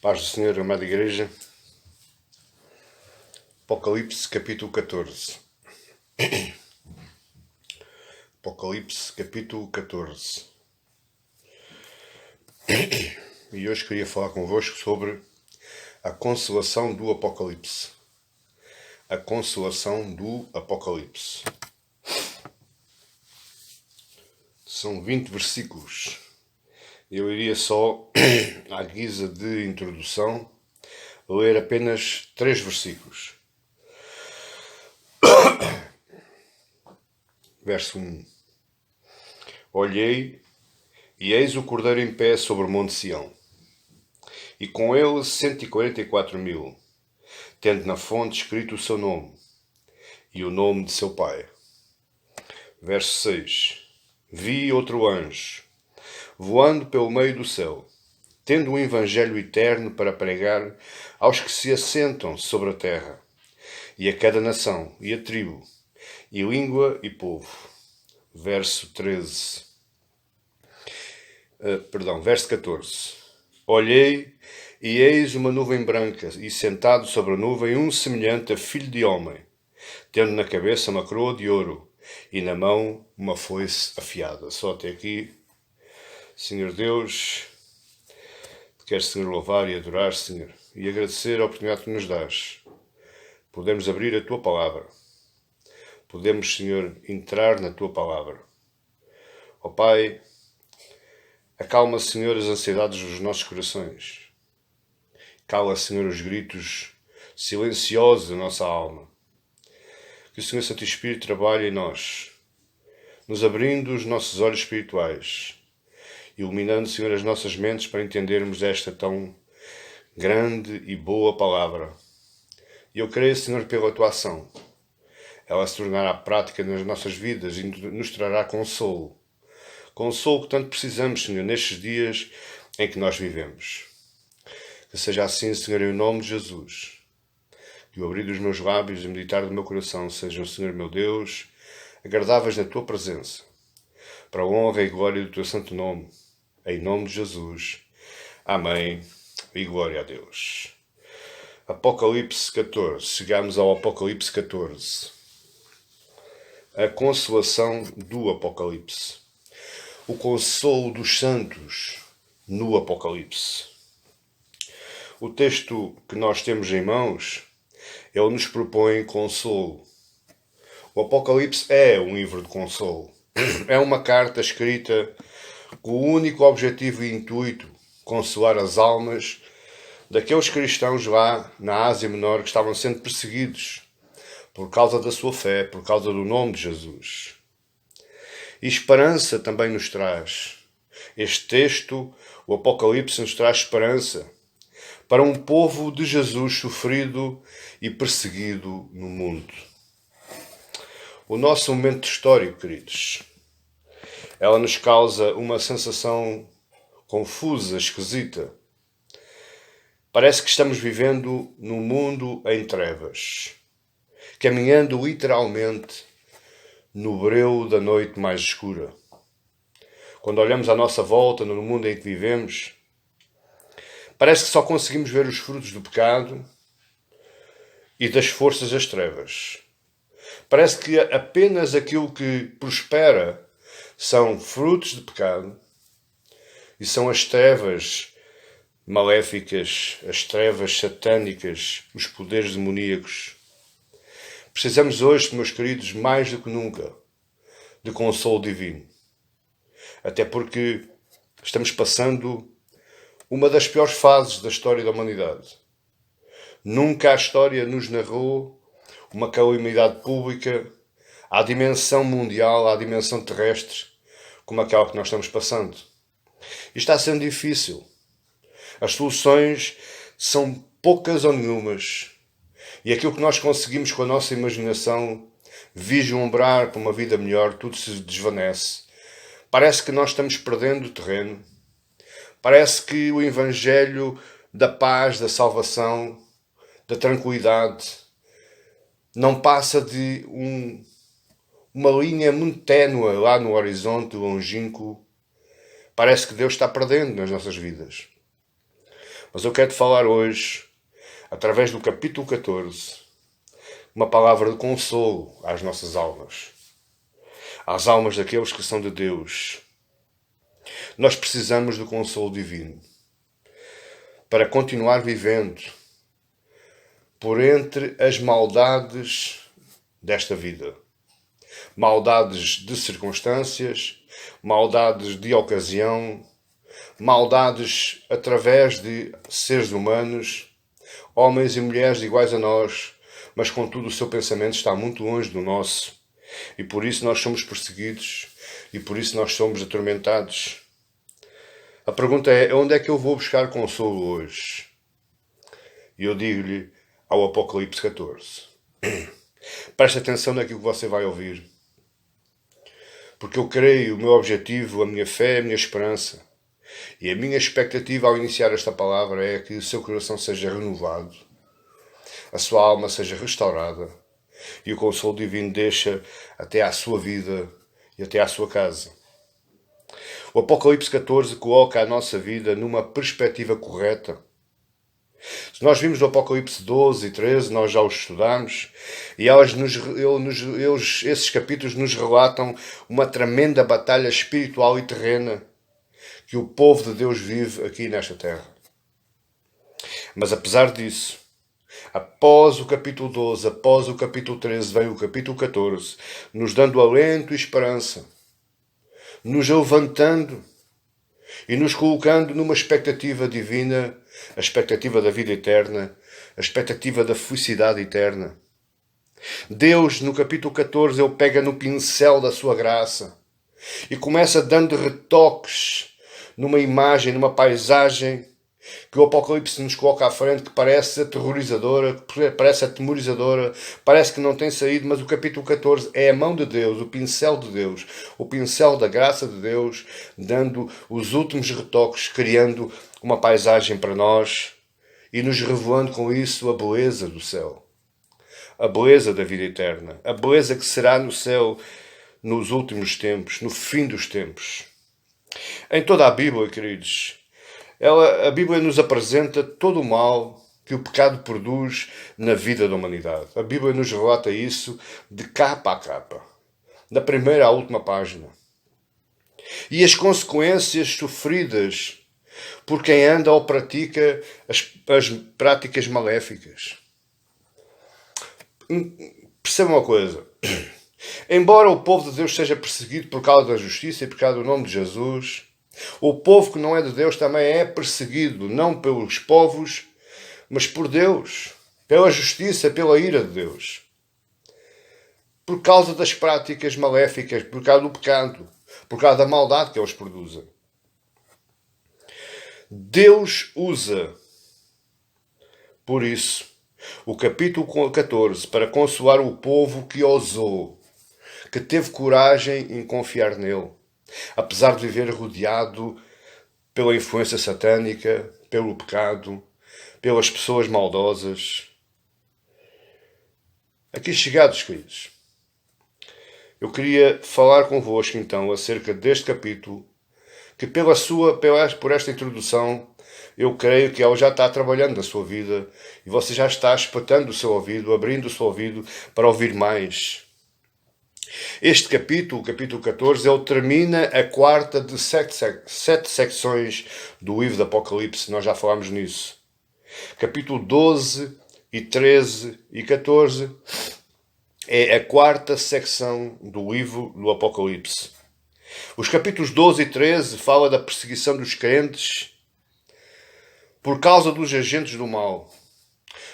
Paz do Senhor, amada Igreja. Apocalipse, capítulo 14. Apocalipse, capítulo 14. E hoje queria falar convosco sobre a consolação do Apocalipse. A consolação do Apocalipse. São 20 versículos. Eu iria só, à guisa de introdução, ler apenas 3 versículos. Verso 1. Olhei, e eis o Cordeiro em pé sobre o monte Sião, e com ele 144.000, tendo na fonte escrito o seu nome, e o nome de seu Pai. Verso 6. Vi outro anjo, voando pelo meio do céu, tendo um evangelho eterno para pregar aos que se assentam sobre a terra, e a cada nação, e a tribo, e língua e povo. Verso 13. Verso 14. Olhei, e eis uma nuvem branca, e sentado sobre a nuvem um semelhante a filho de homem, tendo na cabeça uma coroa de ouro, e na mão uma foice afiada. Só até aqui. Senhor Deus, quero, Senhor, louvar e adorar, Senhor, e agradecer a oportunidade que nos dás. Podemos abrir a Tua Palavra. Podemos, Senhor, entrar na Tua Palavra. Ó Pai, acalma, Senhor, as ansiedades dos nossos corações. Cala, Senhor, os gritos silenciosos da nossa alma. Que o Senhor Santo Espírito trabalhe em nós, nos abrindo os nossos olhos espirituais, iluminando, Senhor, as nossas mentes para entendermos esta tão grande e boa palavra. E eu creio, Senhor, pela Tua ação. Ela se tornará prática nas nossas vidas e nos trará consolo. Consolo que tanto precisamos, Senhor, nestes dias em que nós vivemos. Que seja assim, Senhor, em nome de Jesus. Que o abrir dos meus lábios e o meditar do meu coração sejam, Senhor, meu Deus, agradáveis na Tua presença, para a honra e glória do Teu santo nome. Em nome de Jesus. Amém. E glória a Deus. Apocalipse 14. Chegamos ao Apocalipse 14. A consolação do Apocalipse. O consolo dos santos no Apocalipse. O texto que nós temos em mãos, ele nos propõe consolo. O Apocalipse é um livro de consolo. É uma carta escrita com o único objetivo e intuito consolar as almas daqueles cristãos lá na Ásia Menor que estavam sendo perseguidos por causa da sua fé, por causa do nome de Jesus. E esperança também nos traz. Este texto, o Apocalipse, nos traz esperança para um povo de Jesus sofrido e perseguido no mundo. O nosso momento histórico, queridos, ela nos causa uma sensação confusa, esquisita. Parece que estamos vivendo num mundo em trevas, caminhando literalmente no breu da noite mais escura. Quando olhamos à nossa volta, no mundo em que vivemos, parece que só conseguimos ver os frutos do pecado e das forças das trevas. Parece que apenas aquilo que prospera são frutos de pecado e são as trevas maléficas, as trevas satânicas, os poderes demoníacos. Precisamos hoje, meus queridos, mais do que nunca, de consolo divino. Até porque estamos passando uma das piores fases da história da humanidade. Nunca a história nos narrou uma calamidade pública à dimensão mundial, à dimensão terrestre, como aquela que nós estamos passando. E está sendo difícil. As soluções são poucas ou nenhumas. E aquilo que nós conseguimos com a nossa imaginação vislumbrar para uma vida melhor, tudo se desvanece. Parece que nós estamos perdendo terreno. Parece que o Evangelho da paz, da salvação, da tranquilidade, não passa de uma linha muito ténue lá no horizonte longínquo. Parece que Deus está perdendo nas nossas vidas. Mas eu quero te falar hoje, através do capítulo 14, uma palavra de consolo às nossas almas. Às almas daqueles que são de Deus. Nós precisamos do consolo divino para continuar vivendo por entre as maldades desta vida. Maldades de circunstâncias, maldades de ocasião, maldades através de seres humanos, homens e mulheres iguais a nós, mas contudo o seu pensamento está muito longe do nosso. E por isso nós somos perseguidos e por isso nós somos atormentados. A pergunta é, onde é que eu vou buscar consolo hoje? E eu digo-lhe ao Apocalipse 14. Preste atenção naquilo que você vai ouvir. Porque eu creio, o meu objetivo, a minha fé, a minha esperança e a minha expectativa ao iniciar esta palavra é que o seu coração seja renovado, a sua alma seja restaurada e o consolo divino deixa até à sua vida e até à sua casa. O Apocalipse 14 coloca a nossa vida numa perspectiva correta. Se nós vimos o Apocalipse 12 e 13, nós já os estudamos, e esses capítulos nos relatam uma tremenda batalha espiritual e terrena que o povo de Deus vive aqui nesta terra. Mas apesar disso, após o capítulo 12, após o capítulo 13, vem o capítulo 14, nos dando alento e esperança, nos levantando e nos colocando numa expectativa divina, a expectativa da vida eterna, a expectativa da felicidade eterna. Deus, no capítulo 14, ele pega no pincel da sua graça e começa dando retoques numa imagem, numa paisagem que o Apocalipse nos coloca à frente, que parece aterrorizadora, parece atemorizadora, parece que não tem saído, mas o capítulo 14 é a mão de Deus, o pincel de Deus, o pincel da graça de Deus, dando os últimos retoques, criando uma paisagem para nós e nos revelando com isso a beleza do céu, a beleza da vida eterna, a beleza que será no céu nos últimos tempos, no fim dos tempos. Em toda a Bíblia, queridos, a Bíblia nos apresenta todo o mal que o pecado produz na vida da humanidade. A Bíblia nos relata isso de capa a capa, da primeira à última página. E as consequências sofridas por quem anda ou pratica as práticas maléficas. Perceba uma coisa. Embora o povo de Deus seja perseguido por causa da justiça e por causa do nome de Jesus, o povo que não é de Deus também é perseguido, não pelos povos, mas por Deus, pela justiça, pela ira de Deus. Por causa das práticas maléficas, por causa do pecado, por causa da maldade que eles produzem. Deus usa, por isso, o capítulo 14 para consolar o povo que ousou, que teve coragem em confiar nele, apesar de viver rodeado pela influência satânica, pelo pecado, pelas pessoas maldosas. Aqui chegados, queridos, eu queria falar convosco então acerca deste capítulo, que por esta introdução, eu creio que ela já está trabalhando na sua vida e você já está espetando o seu ouvido, abrindo o seu ouvido para ouvir mais. Este capítulo, o capítulo 14, ele termina a quarta de sete secções do livro do Apocalipse. Nós já falámos nisso. Capítulo 12 e 13 e 14 é a quarta secção do livro do Apocalipse. Os capítulos 12 e 13 falam da perseguição dos crentes por causa dos agentes do mal.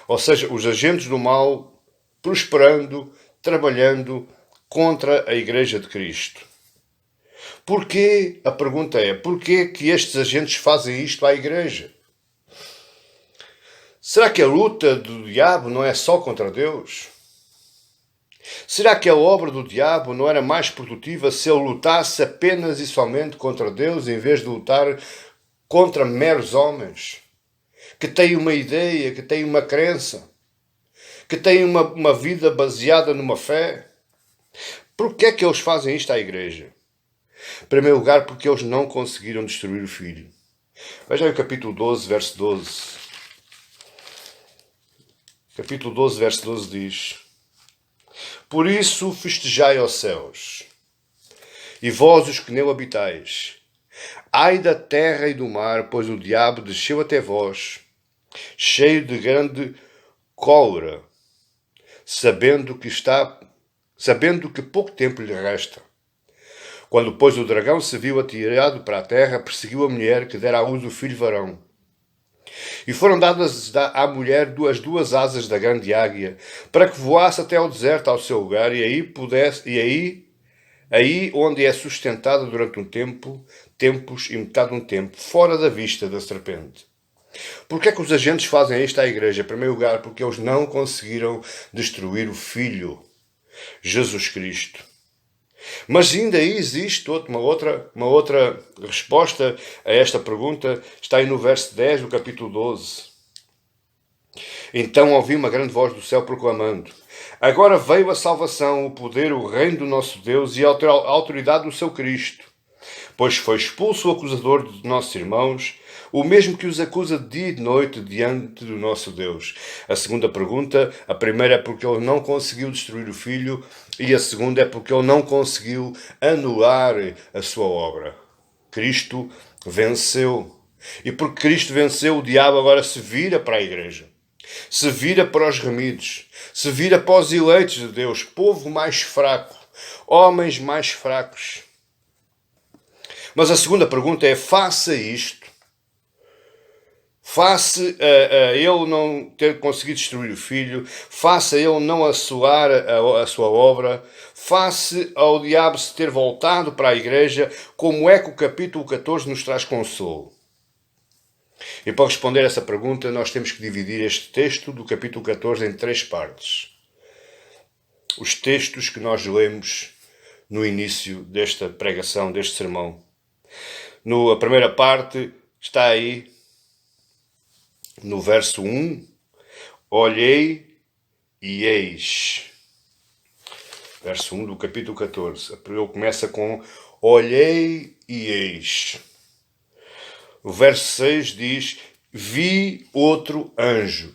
Ou seja, os agentes do mal prosperando, trabalhando contra a Igreja de Cristo. Porquê? A pergunta é, porquê que estes agentes fazem isto à Igreja? Será que a luta do diabo não é só contra Deus? Será que a obra do diabo não era mais produtiva se ele lutasse apenas e somente contra Deus, em vez de lutar contra meros homens, que têm uma ideia, que têm uma crença, que têm uma vida baseada numa fé? Por que é que eles fazem isto à Igreja? Em primeiro lugar, porque eles não conseguiram destruir o Filho. Veja aí o capítulo 12, verso 12. Capítulo 12, verso 12 diz: Por isso festejai aos céus, e vós os que nele habitais. Ai da terra e do mar, pois o diabo desceu até vós, cheio de grande cólera, sabendo que pouco tempo lhe resta. Quando, pois, o dragão se viu atirado para a terra, perseguiu a mulher que dera à luz o filho varão. E foram dadas à mulher as duas asas da grande águia, para que voasse até ao deserto, ao seu lugar, aí onde é sustentada durante tempos e metade de um tempo, fora da vista da serpente. Porquê é que os agentes fazem isto à igreja? Em primeiro lugar, porque eles não conseguiram destruir o Filho, Jesus Cristo. Mas ainda aí existe uma outra resposta a esta pergunta. Está aí no verso 10 do capítulo 12. Então ouvi uma grande voz do céu proclamando: Agora veio a salvação, o poder, o reino do nosso Deus e a autoridade do seu Cristo. Pois foi expulso o acusador de nossos irmãos, o mesmo que os acusa de dia e de noite diante do nosso Deus. A segunda pergunta, a primeira é porque ele não conseguiu destruir o Filho, e a segunda é porque ele não conseguiu anular a sua obra. Cristo venceu. E porque Cristo venceu, o diabo agora se vira para a igreja. Se vira para os remidos. Se vira para os eleitos de Deus. Povo mais fraco. Homens mais fracos. Mas a segunda pergunta é: faça isto. Face a ele não ter conseguido destruir o Filho, face a ele não assoar a sua obra, face ao diabo se ter voltado para a igreja, como é que o capítulo 14 nos traz consolo? E para responder a essa pergunta, nós temos que dividir este texto do capítulo 14 em 3 partes. Os textos que nós lemos no início desta pregação, deste sermão. A primeira parte está aí no verso 1, olhei e eis. Verso 1 do capítulo 14. Ele começa com olhei e eis. O verso 6 diz: vi outro anjo.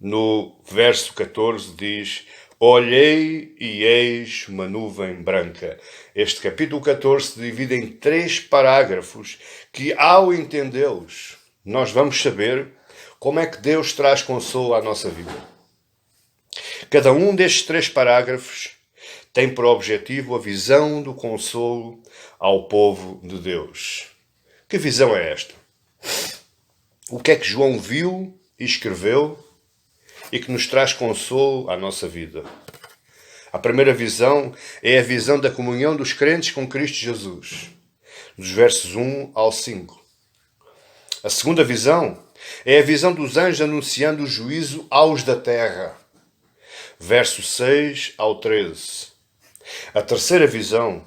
No verso 14 diz: olhei e eis uma nuvem branca. Este capítulo 14 se divide em 3 parágrafos que, ao entendê-los, nós vamos saber como é que Deus traz consolo à nossa vida. Cada um destes 3 parágrafos tem por objetivo a visão do consolo ao povo de Deus. Que visão é esta? O que é que João viu e escreveu e que nos traz consolo à nossa vida? A primeira visão é a visão da comunhão dos crentes com Cristo Jesus, dos versos 1 ao 5. A segunda visão é a visão dos anjos anunciando o juízo aos da terra, versos 6 ao 13. A terceira visão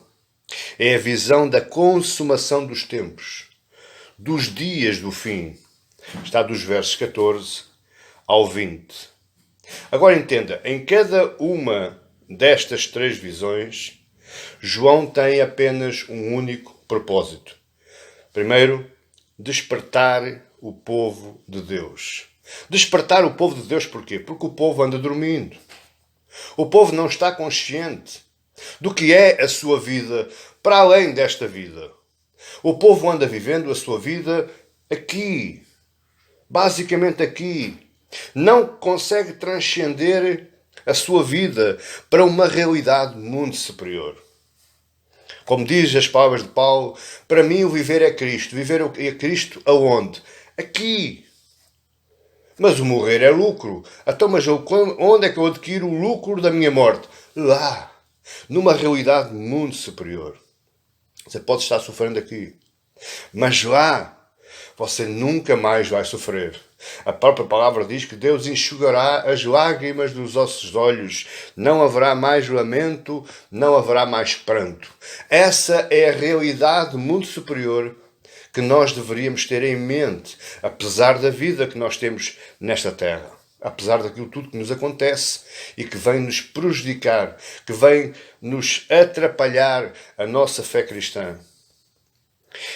é a visão da consumação dos tempos, dos dias do fim. Está dos versos 14 ao 20. Agora entenda, em cada uma destas 3 visões, João tem apenas um único propósito. Primeiro, despertar o povo de Deus. Despertar o povo de Deus porquê? Porque o povo anda dormindo. O povo não está consciente do que é a sua vida para além desta vida. O povo anda vivendo a sua vida aqui, basicamente aqui. Não consegue transcender a sua vida para uma realidade muito superior. Como diz as palavras de Paulo, para mim o viver é Cristo. Viver é Cristo aonde? Aqui. Mas o morrer é lucro. Então, mas onde é que eu adquiro o lucro da minha morte? Lá. Numa realidade muito superior. Você pode estar sofrendo aqui. Mas lá, você nunca mais vai sofrer. A própria palavra diz que Deus enxugará as lágrimas dos vossos olhos. Não haverá mais lamento, não haverá mais pranto. Essa é a realidade muito superior que nós deveríamos ter em mente, apesar da vida que nós temos nesta terra. Apesar daquilo tudo que nos acontece e que vem nos prejudicar, que vem nos atrapalhar a nossa fé cristã.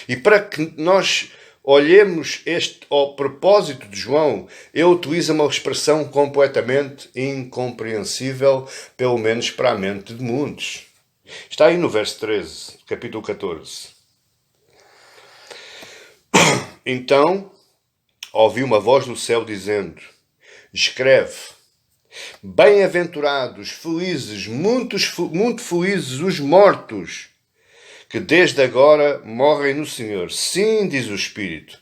E para que nós olhemos ao propósito de João, ele utiliza uma expressão completamente incompreensível, pelo menos para a mente de muitos. Está aí no verso 13, capítulo 14. Então ouvi uma voz do céu dizendo: escreve, bem-aventurados, felizes, muito felizes os mortos, que desde agora morrem no Senhor. Sim, diz o Espírito,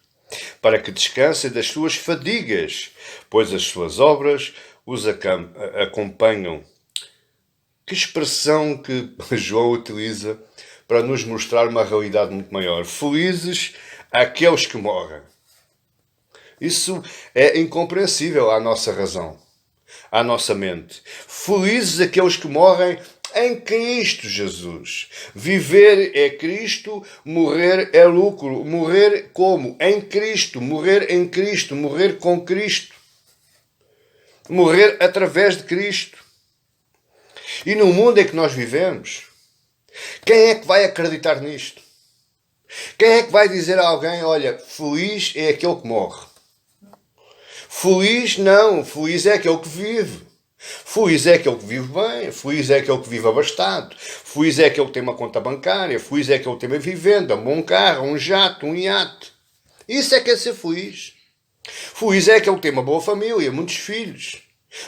para que descansem das suas fadigas, pois as suas obras os acompanham. Que expressão que João utiliza para nos mostrar uma realidade muito maior. Felizes aqueles que morrem. Isso é incompreensível à nossa razão, à nossa mente. Felizes aqueles que morrem em Cristo Jesus. Viver é Cristo, morrer é lucro. Morrer como? Em Cristo. Morrer em Cristo. Morrer com Cristo. Morrer através de Cristo. E no mundo em que nós vivemos, quem é que vai acreditar nisto? Quem é que vai dizer a alguém: olha, feliz é aquele que morre? Feliz não, feliz é aquele que vive. Feliz é aquele que vive bem, feliz é aquele que vive abastado, feliz é aquele que tem uma conta bancária, feliz é aquele que tem uma vivenda, um bom carro, um jato, um iate. Isso é que é ser feliz. Feliz é aquele que tem uma boa família, muitos filhos.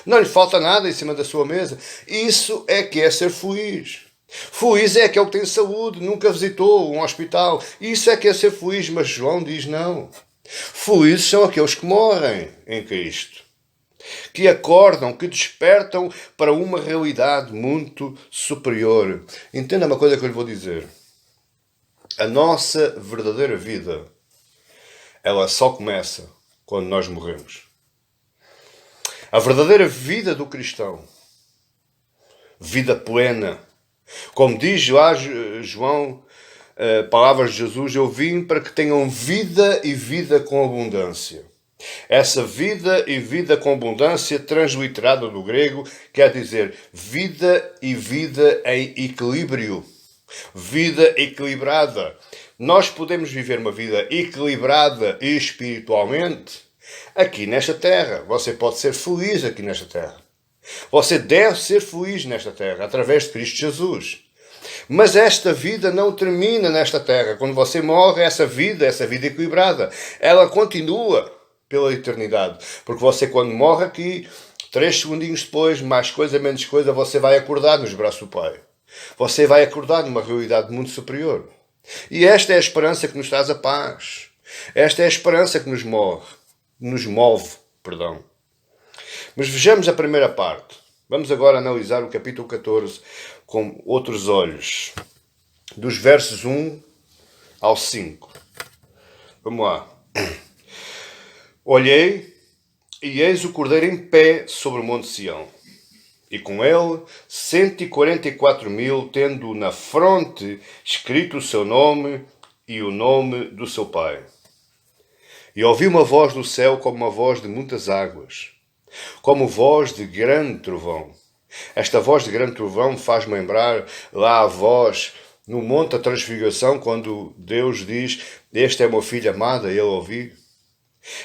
Não lhe falta nada em cima da sua mesa. Isso é que é ser feliz. Feliz é aquele que tem saúde, nunca visitou um hospital. Isso é que é ser feliz, mas João diz não. Felizes são aqueles que morrem em Cristo, que acordam, que despertam para uma realidade muito superior. Entenda uma coisa que eu lhe vou dizer. A nossa verdadeira vida, ela só começa quando nós morremos. A verdadeira vida do cristão, vida plena, como diz lá João, palavras de Jesus: eu vim para que tenham vida e vida com abundância. Essa vida e vida com abundância, transliterada do grego, quer dizer vida e vida em equilíbrio. Vida equilibrada. Nós podemos viver uma vida equilibrada espiritualmente aqui nesta terra. Você pode ser feliz aqui nesta terra. Você deve ser feliz nesta terra, através de Cristo Jesus. Mas esta vida não termina nesta terra. Quando você morre, essa vida equilibrada, ela continua pela eternidade. Porque você, quando morre aqui, 3 segundinhos depois, mais coisa, menos coisa, você vai acordar nos braços do Pai. Você vai acordar numa realidade muito superior. E esta é a esperança que nos traz a paz. Esta é a esperança que nos move. Mas vejamos a primeira parte. Vamos agora analisar o capítulo 14 com outros olhos. Dos versos 1 ao 5. Vamos lá. Olhei, e eis o Cordeiro em pé sobre o monte Sião, e com ele 144.000, tendo na fronte escrito o seu nome e o nome do seu pai. E ouvi uma voz do céu como uma voz de muitas águas, como voz de grande trovão. Esta voz de grande trovão faz-me lembrar lá a voz no Monte da Transfiguração, quando Deus diz: este é meu filho amado, a ele ouvi.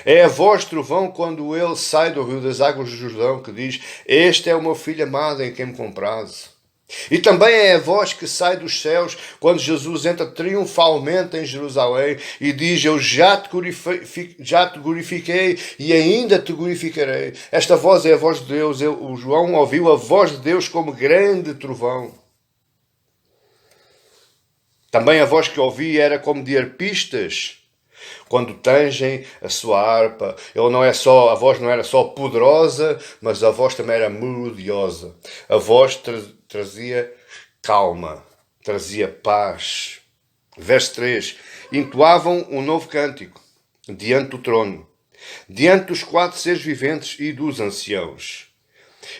É a voz de trovão quando ele sai do rio das águas do Jordão, que diz: este é o meu filho amado em quem me comprazo. E também é a voz que sai dos céus quando Jesus entra triunfalmente em Jerusalém e diz: eu já te glorifiquei e ainda te glorificarei. Esta voz é a voz de Deus. O João ouviu a voz de Deus como grande trovão. Também a voz que ouvi era como de arpistas quando tangem a sua harpa. A voz não era só poderosa, mas a voz também era melodiosa. A voz trazia calma, trazia paz. Verso 3. Entoavam um novo cântico diante do trono, diante dos 4 seres viventes e dos anciãos.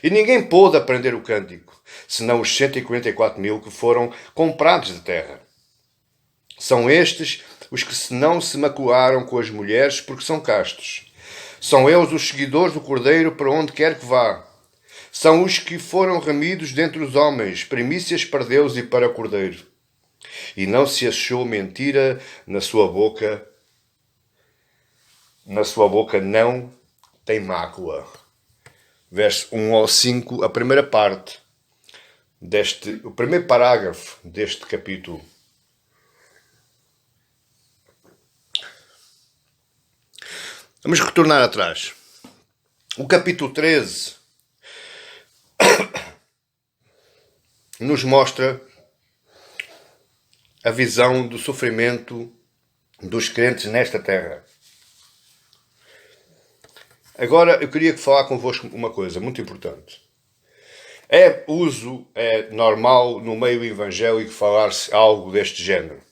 E ninguém pôde aprender o cântico, senão os 144.000 que foram comprados de terra. São estes os que não se macularam com as mulheres, porque são castos. São eles os seguidores do Cordeiro para onde quer que vá. São os que foram remidos dentre os homens, primícias para Deus e para o Cordeiro. e não se achou mentira na sua boca não tem mácula. Verso 1 ao 5, a primeira parte o primeiro parágrafo deste capítulo. Vamos retornar atrás. O capítulo 13 nos mostra a visão do sofrimento dos crentes nesta terra. Agora, eu queria falar convosco uma coisa muito importante. É normal no meio evangélico falar-se algo deste género.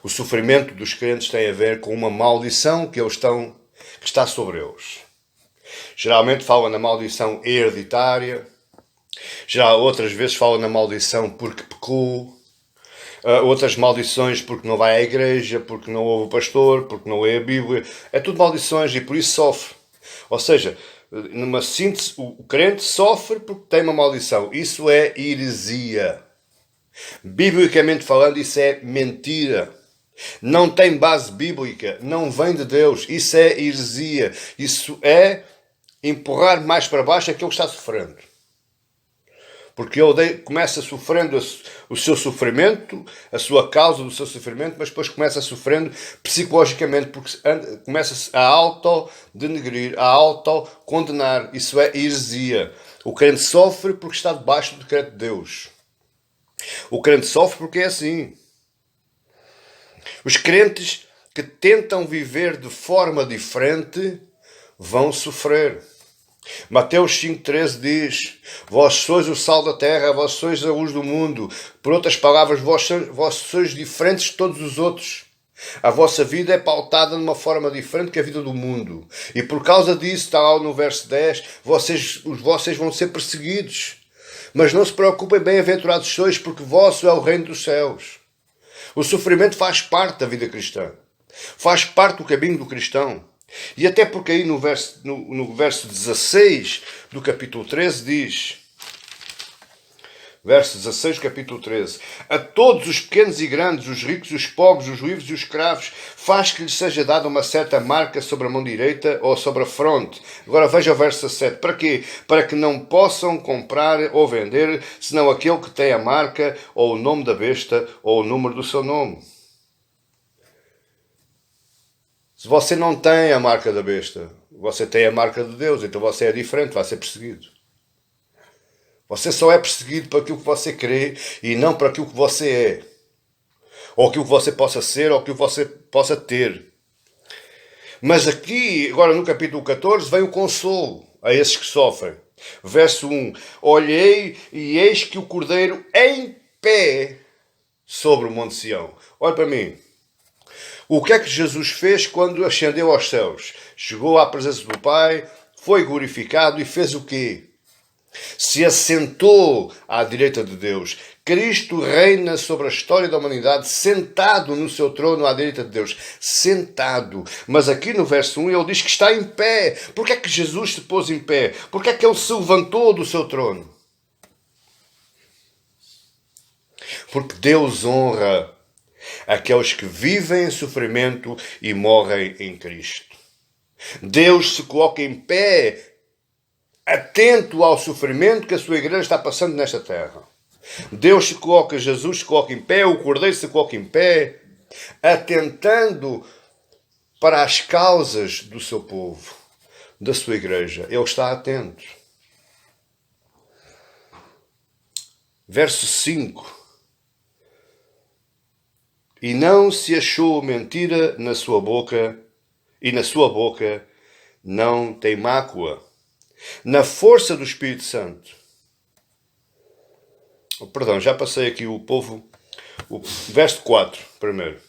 O sofrimento dos crentes tem a ver com uma maldição que está sobre eles. Geralmente fala na maldição hereditária, já outras vezes fala na maldição porque pecou, outras maldições porque não vai à igreja, porque não ouve o pastor, porque não lê a Bíblia. É tudo maldições e por isso sofre. Ou seja, numa síntese, o crente sofre porque tem uma maldição. Isso é heresia. Biblicamente falando, isso é mentira. Não tem base bíblica, não vem de Deus. Isso é heresia. Isso é empurrar mais para baixo aquilo que está sofrendo. Porque ele começa sofrendo o seu sofrimento, a sua causa do seu sofrimento, mas depois começa sofrendo psicologicamente, porque começa a auto-denegrir, a auto-condenar. Isso é heresia. O crente sofre porque está debaixo do decreto de Deus. O crente sofre porque é assim. Os crentes que tentam viver de forma diferente vão sofrer. Mateus 5,13 diz: vós sois o sal da terra, vós sois a luz do mundo. Por outras palavras, vós sois diferentes de todos os outros. A vossa vida é pautada numa forma diferente que a vida do mundo. E por causa disso, está lá no verso 10, vocês vão ser perseguidos. Mas não se preocupem, bem-aventurados sois, porque vosso é o reino dos céus. O sofrimento faz parte da vida cristã. Faz parte do caminho do cristão. E até porque aí no verso 16 do capítulo 13 diz, verso 16 do capítulo 13, a todos os pequenos e grandes, os ricos e os pobres, os livres e os escravos, faz que lhes seja dada uma certa marca sobre a mão direita ou sobre a fronte. Agora veja o verso 17. Para quê? Para que não possam comprar ou vender, senão aquele que tem a marca ou o nome da besta ou o número do seu nome. Se você não tem a marca da besta, você tem a marca de Deus, então você é diferente, vai ser perseguido. Você só é perseguido por aquilo que você crê e não por aquilo que você é. Ou aquilo que você possa ser, ou aquilo que você possa ter. Mas aqui, agora no capítulo 14, vem o consolo a esses que sofrem. Verso 1. Olhei e eis que o Cordeiro em pé sobre o Monte Sião. Olha para mim. O que é que Jesus fez quando ascendeu aos céus? Chegou à presença do Pai, foi glorificado e fez o quê? Se assentou à direita de Deus. Cristo reina sobre a história da humanidade, sentado no seu trono à direita de Deus. Sentado. Mas aqui no verso 1 ele diz que está em pé. Por que é que Jesus se pôs em pé? Por que é que ele se levantou do seu trono? Porque Deus honra aqueles que vivem em sofrimento e morrem em Cristo. Deus se coloca em pé, atento ao sofrimento que a sua igreja está passando nesta terra. Deus se coloca, Jesus se coloca em pé, o Cordeiro se coloca em pé, atentando para as causas do seu povo, da sua igreja. Ele está atento. Verso 5. E não se achou mentira na sua boca, e na sua boca não tem mácula. Na força do Espírito Santo. Perdão, já passei aqui o povo. O verso 4, primeiro.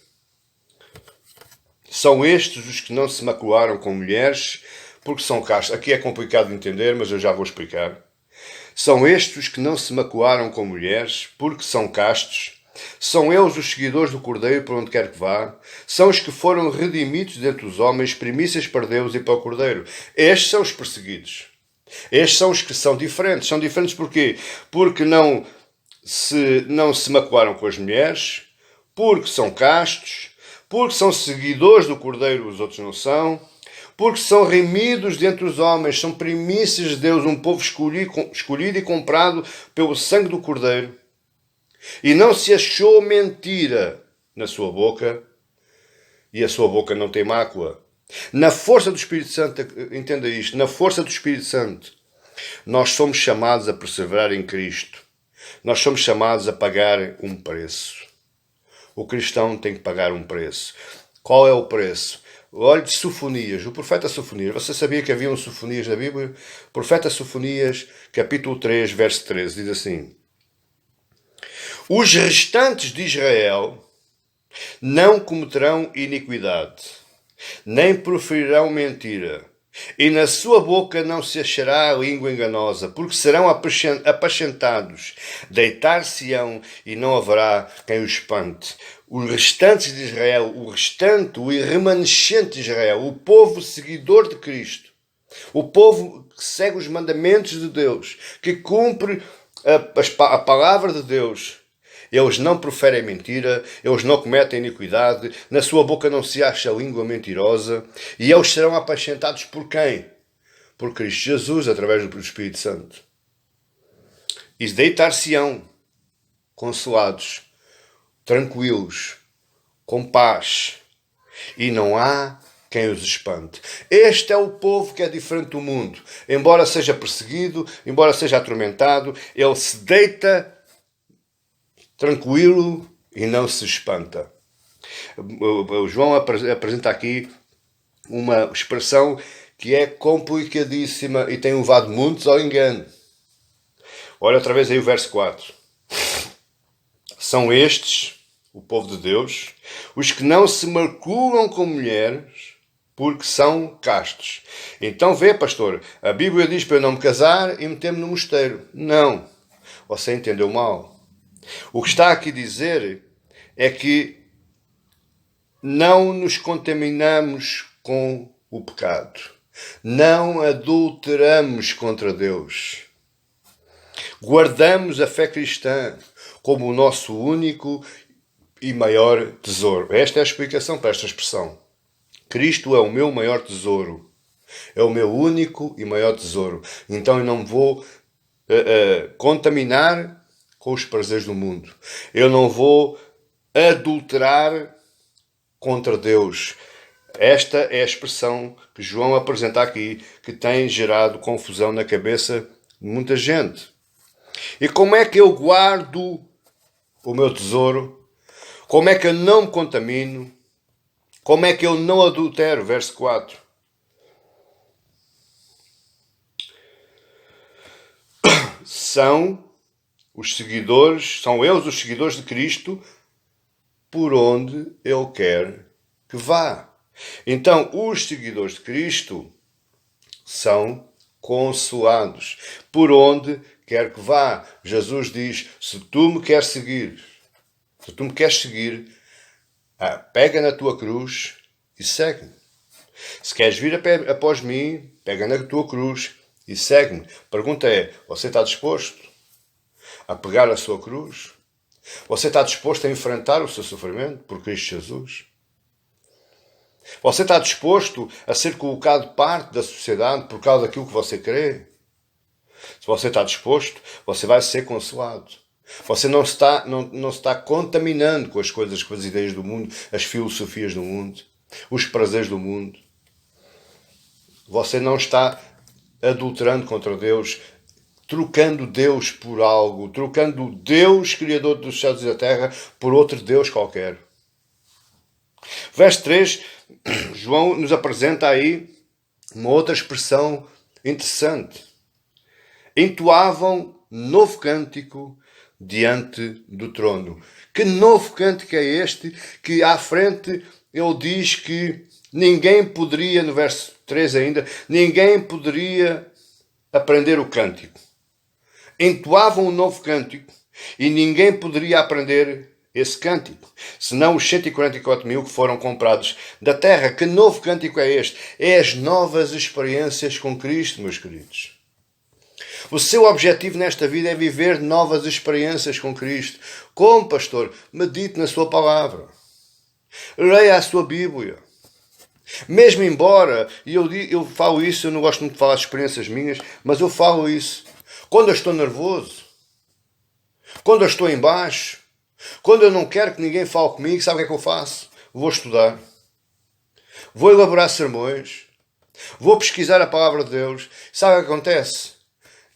São estes os que não se macularam com mulheres, porque são castos. Aqui é complicado de entender, mas eu já vou explicar. São estes os que não se macularam com mulheres, porque são castos. São eles os seguidores do Cordeiro por onde quer que vá. São os que foram redimidos dentre os homens, primícias para Deus e para o Cordeiro. Estes são os perseguidos. Estes são os que são diferentes. São diferentes porquê? Porque não não se magoaram com as mulheres, porque são castos, porque são seguidores do Cordeiro, os outros não são, porque são remidos dentre os homens, são primícias de Deus, um povo escolhido e comprado pelo sangue do Cordeiro, e não se achou mentira na sua boca, e a sua boca não tem mácula. Na força do Espírito Santo, entenda isto, na força do Espírito Santo, nós somos chamados a perseverar em Cristo. Nós somos chamados a pagar um preço. O cristão tem que pagar um preço. Qual é o preço? Olhe de Sofonias, o profeta Sofonias. Você sabia que havia um Sofonias na Bíblia? O profeta Sofonias, capítulo 3, verso 13, diz assim: os restantes de Israel não cometerão iniquidade, nem proferirão mentira, e na sua boca não se achará a língua enganosa, porque serão apacentados, deitar-se-ão e não haverá quem os espante. Os restantes de Israel, o remanescente de Israel, o povo seguidor de Cristo, o povo que segue os mandamentos de Deus, que cumpre a palavra de Deus, eles não proferem mentira, eles não cometem iniquidade, na sua boca não se acha língua mentirosa, e eles serão apacentados por quem? Por Cristo Jesus, através do Espírito Santo. E deitar-se-ão consolados, tranquilos, com paz, e não há quem os espante. Este é o povo que é diferente do mundo. Embora seja perseguido, embora seja atormentado, ele se deita tranquilo e não se espanta. O João apresenta aqui uma expressão que é complicadíssima e tem levado muitos ao engano. Olha outra vez aí o verso 4. São estes, o povo de Deus, os que não se maculam com mulheres, porque são castos. Então vê, pastor, a Bíblia diz para eu não me casar e meter-me no mosteiro. Não, você entendeu mal. O que está aqui a dizer é que não nos contaminamos com o pecado. Não adulteramos contra Deus. Guardamos a fé cristã como o nosso único e maior tesouro. Esta é a explicação para esta expressão. Cristo é o meu maior tesouro. É o meu único e maior tesouro. Então eu não me vou contaminar com os prazeres do mundo. Eu não vou adulterar contra Deus. Esta é a expressão que João apresenta aqui, que tem gerado confusão na cabeça de muita gente. E como é que eu guardo o meu tesouro? Como é que eu não me contamino? Como é que eu não adultero? Verso 4. São eles os seguidores de Cristo por onde Ele quer que vá. Então, os seguidores de Cristo são consolados por onde quer que vá. Jesus diz, se tu me queres seguir, pega na tua cruz e segue-me. Se queres vir após mim, pega na tua cruz e segue-me. Pergunta é, você está disposto a pegar a sua cruz? Você está disposto a enfrentar o seu sofrimento por Cristo Jesus? Você está disposto a ser colocado parte da sociedade por causa daquilo que você crê? Se você está disposto, você vai ser consolado. Você não se está contaminando com as coisas, com as ideias do mundo, as filosofias do mundo, os prazeres do mundo. Você não está adulterando contra Deus, trocando Deus por algo, trocando o Deus, Criador dos céus e da terra, por outro Deus qualquer. Verso 3, João nos apresenta aí uma outra expressão interessante. Entoavam novo cântico diante do trono. Que novo cântico é este que à frente ele diz que ninguém poderia, no verso 3 ainda, ninguém poderia aprender o cântico. Entoavam um novo cântico e ninguém poderia aprender esse cântico, senão os 144.000 que foram comprados da terra. Que novo cântico é este? É as novas experiências com Cristo, meus queridos. O seu objetivo nesta vida é viver novas experiências com Cristo. Como, pastor? Medite na sua palavra. Leia a sua Bíblia. Mesmo embora, e eu falo isso, eu não gosto muito de falar de experiências minhas, mas eu falo isso. Quando eu estou nervoso, quando eu estou em baixo, quando eu não quero que ninguém fale comigo, sabe o que é que eu faço? Vou estudar. Vou elaborar sermões. Vou pesquisar a palavra de Deus. Sabe o que acontece?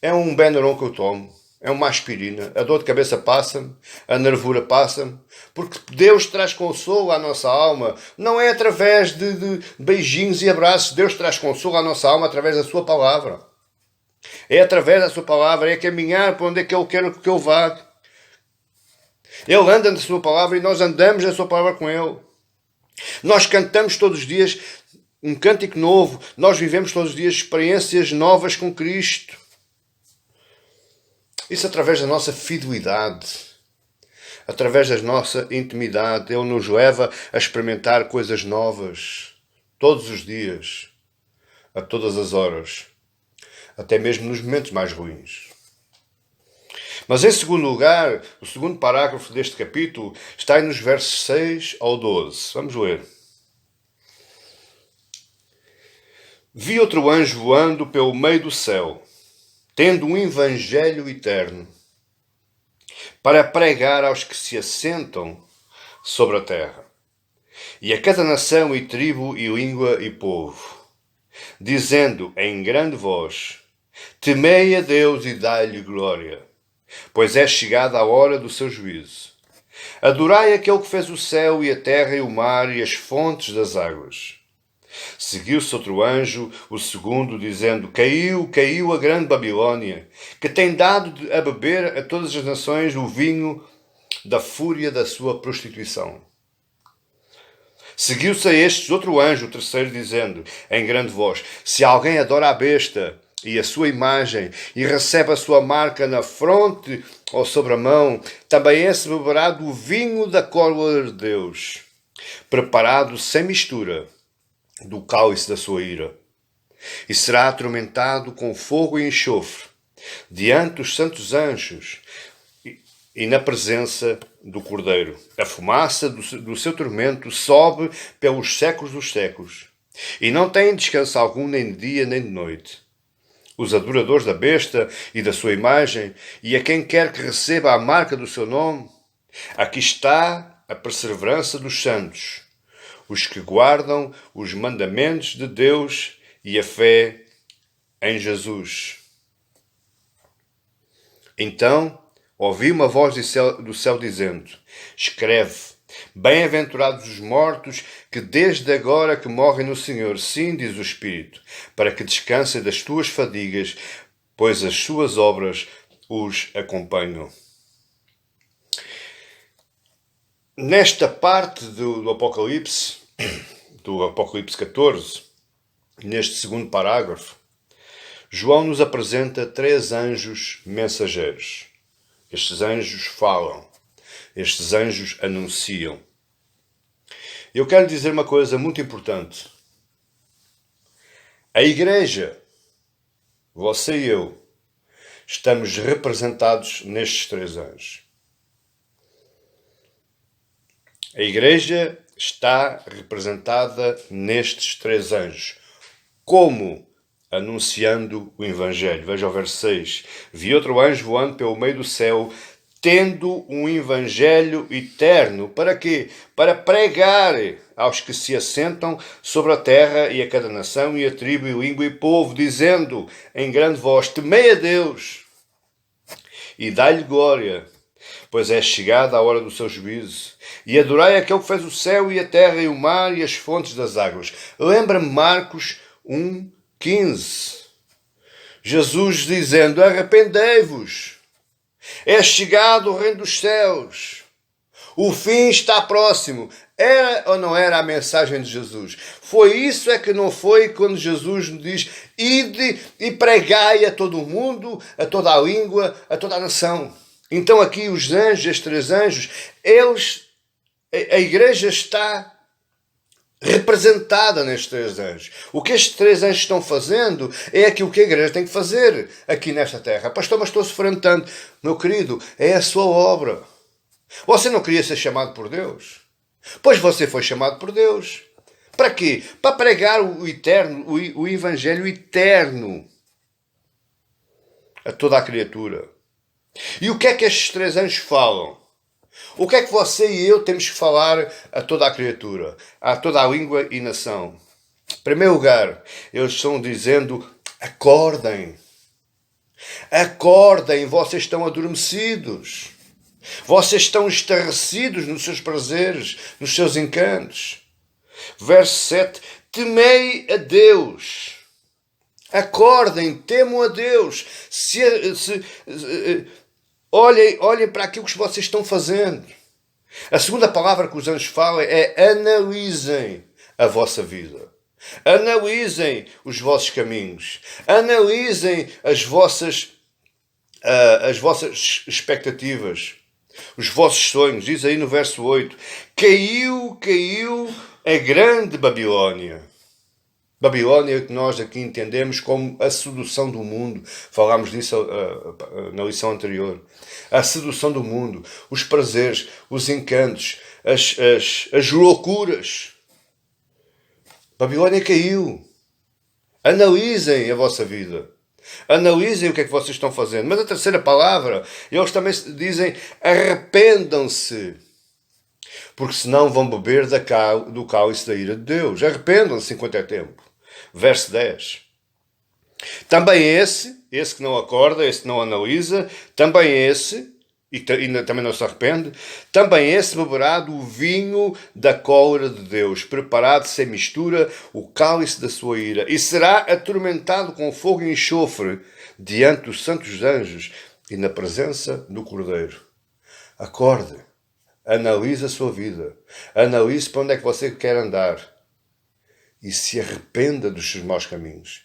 É um Benuron que eu tomo. É uma aspirina. A dor de cabeça passa-me. A nervura passa-me. Porque Deus traz consolo à nossa alma. Não é através de beijinhos e abraços. Deus traz consolo à nossa alma através da sua palavra. É através da sua palavra. É caminhar para onde é que Ele quer que eu vá. Ele anda na sua palavra e nós andamos na sua palavra com Ele. Nós cantamos todos os dias um cântico novo. Nós vivemos todos os dias experiências novas com Cristo. Isso através da nossa fidelidade, através da nossa intimidade. Ele nos leva a experimentar coisas novas, todos os dias, a todas as horas, até mesmo nos momentos mais ruins. Mas em segundo lugar, o segundo parágrafo deste capítulo está aí nos versos 6 ao 12. Vamos ler. Vi outro anjo voando pelo meio do céu, tendo um evangelho eterno, para pregar aos que se assentam sobre a terra, e a cada nação e tribo e língua e povo, dizendo em grande voz: temei a Deus e dai-lhe glória, pois é chegada a hora do seu juízo. Adorai aquele que fez o céu e a terra e o mar e as fontes das águas. Seguiu-se outro anjo, o segundo, dizendo: caiu, caiu a grande Babilônia, que tem dado a beber a todas as nações o vinho da fúria da sua prostituição. Seguiu-se a estes outro anjo, o terceiro, dizendo em grande voz: se alguém adora a besta e a sua imagem, e recebe a sua marca na fronte ou sobre a mão, também esse beberá do vinho da cólera de Deus, preparado sem mistura, do cálice da sua ira, e será atormentado com fogo e enxofre, diante dos santos anjos e na presença do Cordeiro. A fumaça do seu tormento sobe pelos séculos dos séculos, e não tem descanso algum, nem de dia nem de noite. Os adoradores da besta e da sua imagem, e a quem quer que receba a marca do seu nome, aqui está a perseverança dos santos, os que guardam os mandamentos de Deus e a fé em Jesus. Então ouvi uma voz do céu dizendo: escreve, bem-aventurados os mortos que desde agora que morrem no Senhor, sim, diz o Espírito, para que descansem das suas fadigas, pois as suas obras os acompanham. Nesta parte do Apocalipse 14, neste segundo parágrafo, João nos apresenta 3 anjos mensageiros. Estes anjos falam, estes anjos anunciam. Eu quero dizer uma coisa muito importante. A igreja, você e eu, estamos representados nestes 3 anjos. A igreja está representada nestes 3 anjos. Como? Anunciando o Evangelho. Veja o verso 6. Vi outro anjo voando pelo meio do céu, tendo um Evangelho eterno. Para quê? Para pregar aos que se assentam sobre a terra e a cada nação e a tribo e língua e povo, dizendo em grande voz: temei a Deus e dai-lhe glória, pois é chegada a hora do seu juízo. E adorai aquele que fez o céu e a terra e o mar e as fontes das águas. Lembra-me Marcos 1:15. Jesus dizendo: arrependei-vos, é chegado o reino dos céus, o fim está próximo. Era ou não era a mensagem de Jesus? Foi isso é que não foi quando Jesus nos diz: ide e pregai a todo o mundo, a toda a língua, a toda a nação. Então aqui os anjos, os 3 anjos, a igreja está representada nestes 3 anjos. O que estes 3 anjos estão fazendo é aquilo que a igreja tem que fazer aqui nesta terra. Pastor, mas estou sofrendo tanto. Meu querido, é a sua obra. Você não queria ser chamado por Deus? Pois você foi chamado por Deus. Para quê? Para pregar o eterno, o evangelho eterno a toda a criatura. E o que é que estes 3 anjos falam? O que é que você e eu temos que falar a toda a criatura, a toda a língua e nação? Em primeiro lugar, eles estão dizendo: acordem. Acordem, vocês estão adormecidos. Vocês estão estarrecidos nos seus prazeres, nos seus encantos. Verso 7. Temei a Deus. Acordem, temam a Deus. Olhem para aquilo que vocês estão fazendo. A segunda palavra que os anjos falam é: analisem a vossa vida. Analisem os vossos caminhos. Analisem as vossas expectativas. Os vossos sonhos. Diz aí no verso 8. Caiu a grande Babilónia. Babilónia, que nós aqui entendemos como a sedução do mundo. Falámos disso na lição anterior. A sedução do mundo, os prazeres, os encantos, as loucuras. Babilónia caiu. Analisem a vossa vida. Analisem o que é que vocês estão fazendo. Mas a terceira palavra, eles também dizem: arrependam-se, porque senão vão beber do cálice da ira de Deus. Arrependam-se enquanto é tempo. Verso 10. Também esse que não acorda, esse que não analisa, também esse, e também não se arrepende, também esse beberá do vinho da cólera de Deus, preparado sem mistura, o cálice da sua ira, e será atormentado com fogo e enxofre diante dos santos anjos e na presença do Cordeiro. Acorde, analise a sua vida, analise para onde é que você quer andar e se arrependa dos seus maus caminhos.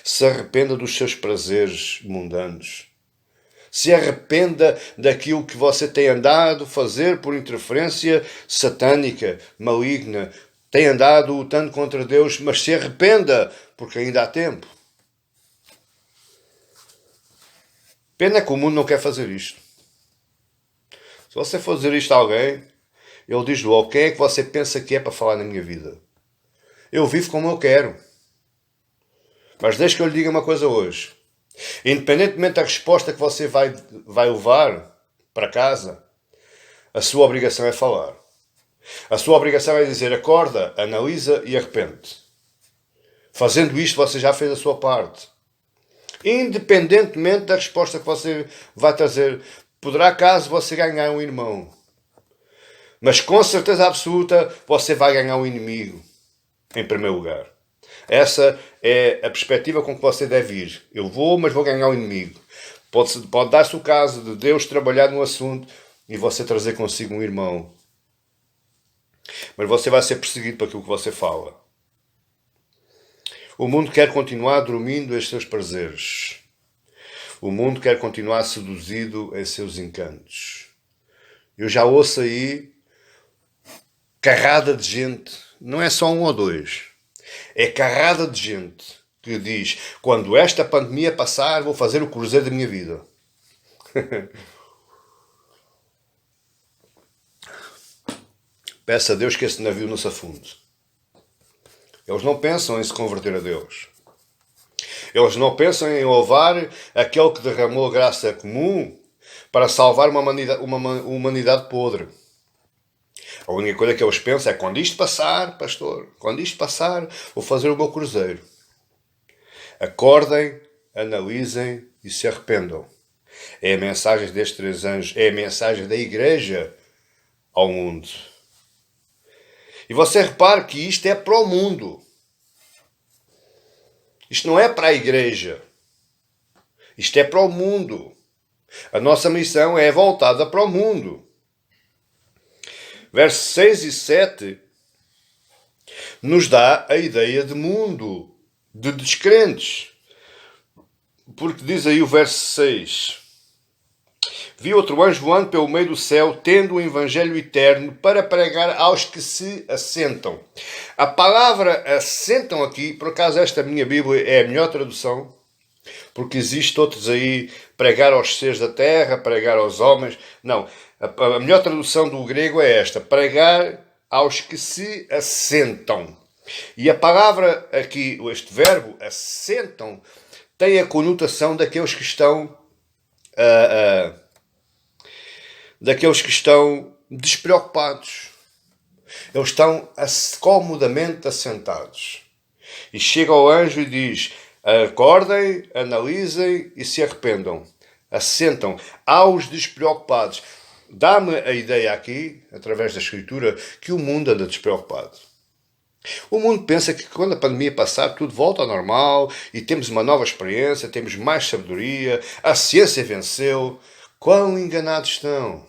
Se arrependa dos seus prazeres mundanos. Se arrependa daquilo que você tem andado a fazer por interferência satânica, maligna. Tem andado lutando contra Deus, mas se arrependa, porque ainda há tempo. Pena que o mundo não quer fazer isto. Se você for dizer isto a alguém, ele diz logo: quem é que você pensa que é para falar na minha vida? Eu vivo como eu quero. Mas deixe que eu lhe diga uma coisa hoje. Independentemente da resposta que você vai levar para casa, a sua obrigação é falar. A sua obrigação é dizer: acorda, analisa e arrepende. Fazendo isto, você já fez a sua parte. Independentemente da resposta que você vai trazer, poderá caso você ganhar um irmão. Mas com certeza absoluta, você vai ganhar um inimigo, em primeiro lugar. Essa é a perspectiva com que você deve ir. Eu vou, mas vou ganhar um inimigo. Pode dar-se o caso de Deus trabalhar no assunto e você trazer consigo um irmão. Mas você vai ser perseguido por aquilo que você fala. O mundo quer continuar dormindo em seus prazeres. O mundo quer continuar seduzido em seus encantos. Eu já ouço aí carrada de gente. Não é só um ou dois. É carrada de gente que diz: quando esta pandemia passar, vou fazer o cruzeiro da minha vida. Peça a Deus que esse navio não se afunde. Eles não pensam em se converter a Deus. Eles não pensam em louvar aquele que derramou a graça comum para salvar uma humanidade podre. A única coisa que eles pensam é: quando isto passar, pastor, quando isto passar, vou fazer o meu cruzeiro. Acordem, analisem e se arrependam. É a mensagem destes 3 anjos, é a mensagem da igreja ao mundo. E você repare que isto é para o mundo. Isto não é para a igreja. Isto é para o mundo. A nossa missão é voltada para o mundo. Versos 6 e 7 nos dá a ideia de mundo, de descrentes. Porque diz aí o verso 6: Vi outro anjo voando pelo meio do céu, tendo o evangelho eterno para pregar aos que se assentam. A palavra assentam aqui, por acaso esta minha Bíblia é a melhor tradução, porque existe outros aí, pregar aos seres da terra, pregar aos homens. Não, a melhor tradução do grego é esta, pregar aos que se assentam. E a palavra aqui, este verbo, assentam, tem a conotação daqueles que estão despreocupados. Eles estão comodamente assentados. E chega o anjo e diz: acordem, analisem e se arrependam. Assentam aos despreocupados. Dá-me a ideia aqui, através da Escritura, que o mundo anda despreocupado. O mundo pensa que quando a pandemia passar tudo volta ao normal e temos uma nova experiência, temos mais sabedoria, a ciência venceu. Quão enganados estão!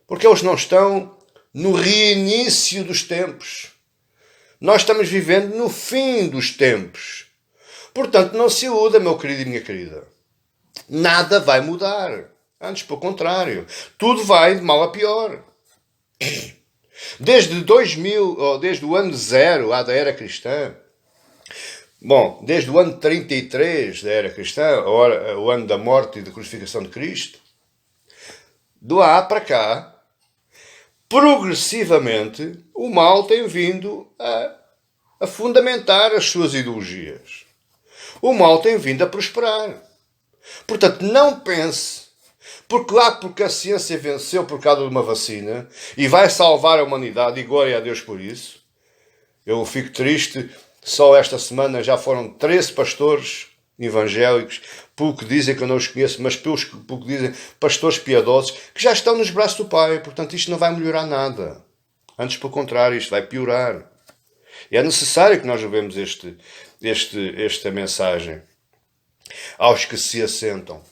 Porque eles não estão no reinício dos tempos. Nós estamos vivendo no fim dos tempos. Portanto, não se iluda, meu querido e minha querida. Nada vai mudar. Antes, pelo contrário. Tudo vai de mal a pior. Desde 2000, ou desde o ano 0 lá da era cristã, desde o ano 33 da era cristã, o ano da morte e da crucificação de Cristo, de lá para cá, progressivamente, o mal tem vindo a fundamentar as suas ideologias. O mal tem vindo a prosperar. Portanto, não pense, porque a ciência venceu por causa de uma vacina e vai salvar a humanidade, e glória a Deus por isso. Eu fico triste, só esta semana já foram 13 pastores evangélicos, pelo que dizem, que eu não os conheço, mas pelo que dizem, pastores piedosos, que já estão nos braços do Pai. Portanto, isto não vai melhorar nada. Antes, pelo contrário, isto vai piorar. E é necessário que nós levemos esta mensagem aos que se assentam,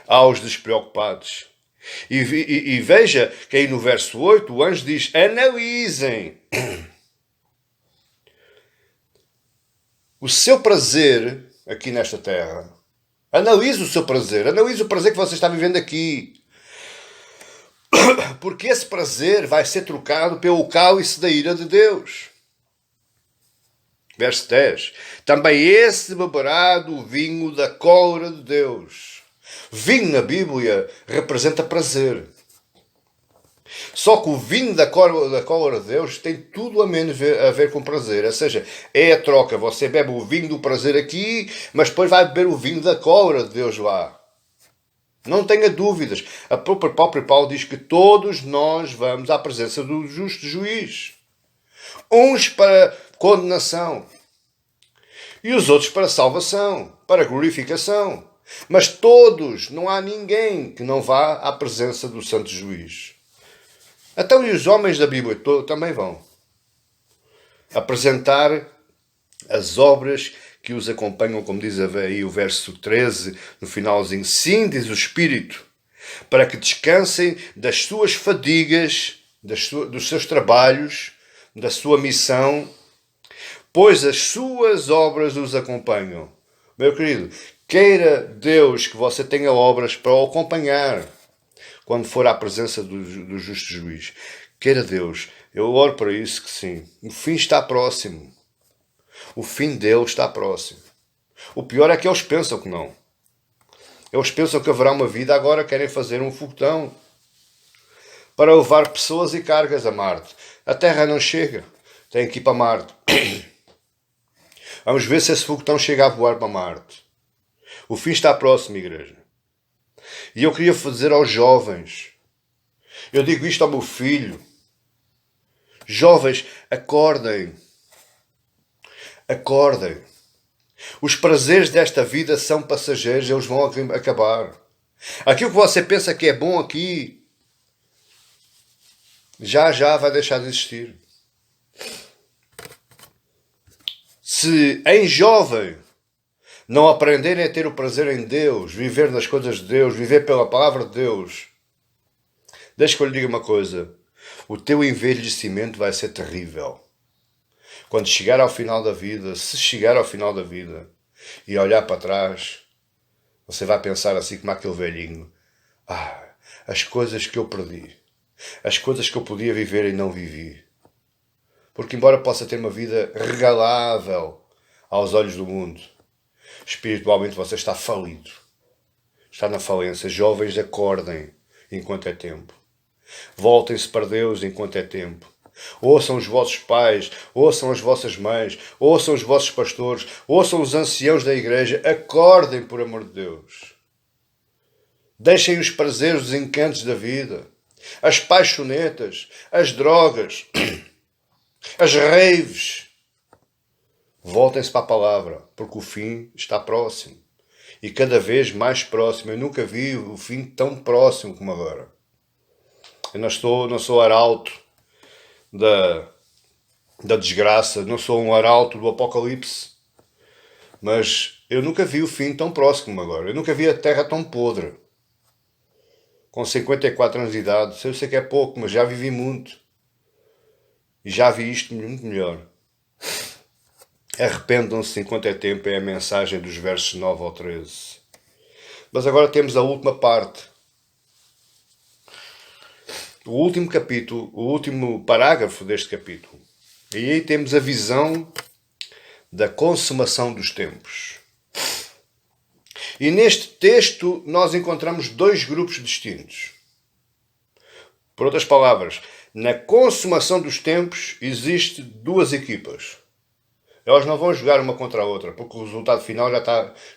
aos despreocupados. E veja que aí no verso 8 o anjo diz: analisem o seu prazer aqui nesta terra. Analise o seu prazer. Analise o prazer que você está vivendo aqui. Porque esse prazer vai ser trocado pelo cálice da ira de Deus. Verso 10. Também esse beberá do vinho da cólera de Deus. Vinho na Bíblia representa prazer. Só que o vinho da cólera de Deus tem tudo a ver com prazer. Ou seja, é a troca. Você bebe o vinho do prazer aqui, mas depois vai beber o vinho da cólera de Deus lá. Não tenha dúvidas. O próprio Paulo diz que todos nós vamos à presença do justo juiz. Uns para condenação e os outros para salvação, para glorificação. Mas todos, não há ninguém que não vá à presença do santo juiz. Então e os homens da Bíblia também vão apresentar as obras que os acompanham, como diz aí o verso 13, no finalzinho. Sim, diz o Espírito, para que descansem das suas fadigas, dos seus trabalhos, da sua missão, pois as suas obras os acompanham. Meu querido, queira Deus que você tenha obras para o acompanhar quando for à presença do justo juiz. Queira Deus. Eu oro para isso, que sim. O fim está próximo. O fim dele está próximo. O pior é que eles pensam que não. Eles pensam que haverá uma vida, agora querem fazer um foguetão para levar pessoas e cargas a Marte. A Terra não chega. Tem que ir para Marte. Vamos ver se esse foguetão chega a voar para Marte. O fim está próximo, igreja. E eu queria dizer aos jovens, eu digo isto ao meu filho: jovens, acordem. Acordem. Os prazeres desta vida são passageiros, eles vão acabar. Aquilo que você pensa que é bom aqui, já vai deixar de existir. Se em jovem não aprenderem a ter o prazer em Deus, viver nas coisas de Deus, viver pela palavra de Deus, deixa que eu lhe diga uma coisa: o teu envelhecimento vai ser terrível. Quando chegar ao final da vida, se chegar ao final da vida e olhar para trás, Você vai pensar assim como aquele velhinho. As coisas que eu perdi. As coisas que eu podia viver e não vivi. Porque embora possa ter uma vida regalável aos olhos do mundo, espiritualmente você está falido. Está na falência. Jovens, acordem enquanto é tempo. Voltem-se para Deus enquanto é tempo. Ouçam os vossos pais, ouçam as vossas mães, ouçam os vossos pastores, ouçam os anciãos da igreja. Acordem, por amor de Deus. Deixem os prazeres, os encantos da vida, as paixonetas, as drogas, as raves. Voltem-se para a palavra, porque o fim está próximo. E cada vez mais próximo. Eu nunca vi o fim tão próximo como agora. Eu não sou arauto da desgraça, não sou um arauto do apocalipse, mas eu nunca vi o fim tão próximo como agora. Eu nunca vi a terra tão podre. Com 54 anos de idade, eu sei que é pouco, mas já vivi muito. E já vi isto muito melhor. Arrependam-se enquanto é tempo, é a mensagem dos versos 9 ao 13. Mas agora temos a última parte. O último capítulo, o último parágrafo deste capítulo. E aí temos a visão da consumação dos tempos. E neste texto nós encontramos dois grupos distintos. Por outras palavras, na consumação dos tempos existem duas equipas. Elas não vão jogar uma contra a outra, porque o resultado final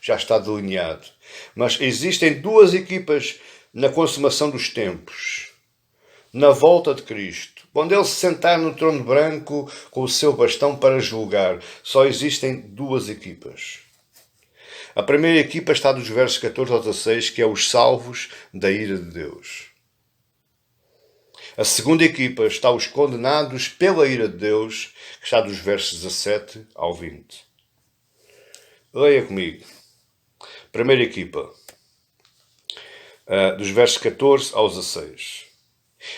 já está delineado. Mas existem duas equipas na consumação dos tempos. Na volta de Cristo. Quando Ele se sentar no trono branco com o seu bastão para julgar, só existem duas equipas. A primeira equipa está dos versos 14 ao 16, que é os salvos da ira de Deus. A segunda equipa está os condenados pela ira de Deus, que está dos versos 17 ao 20. Leia comigo. Primeira equipa, dos versos 14 ao 16.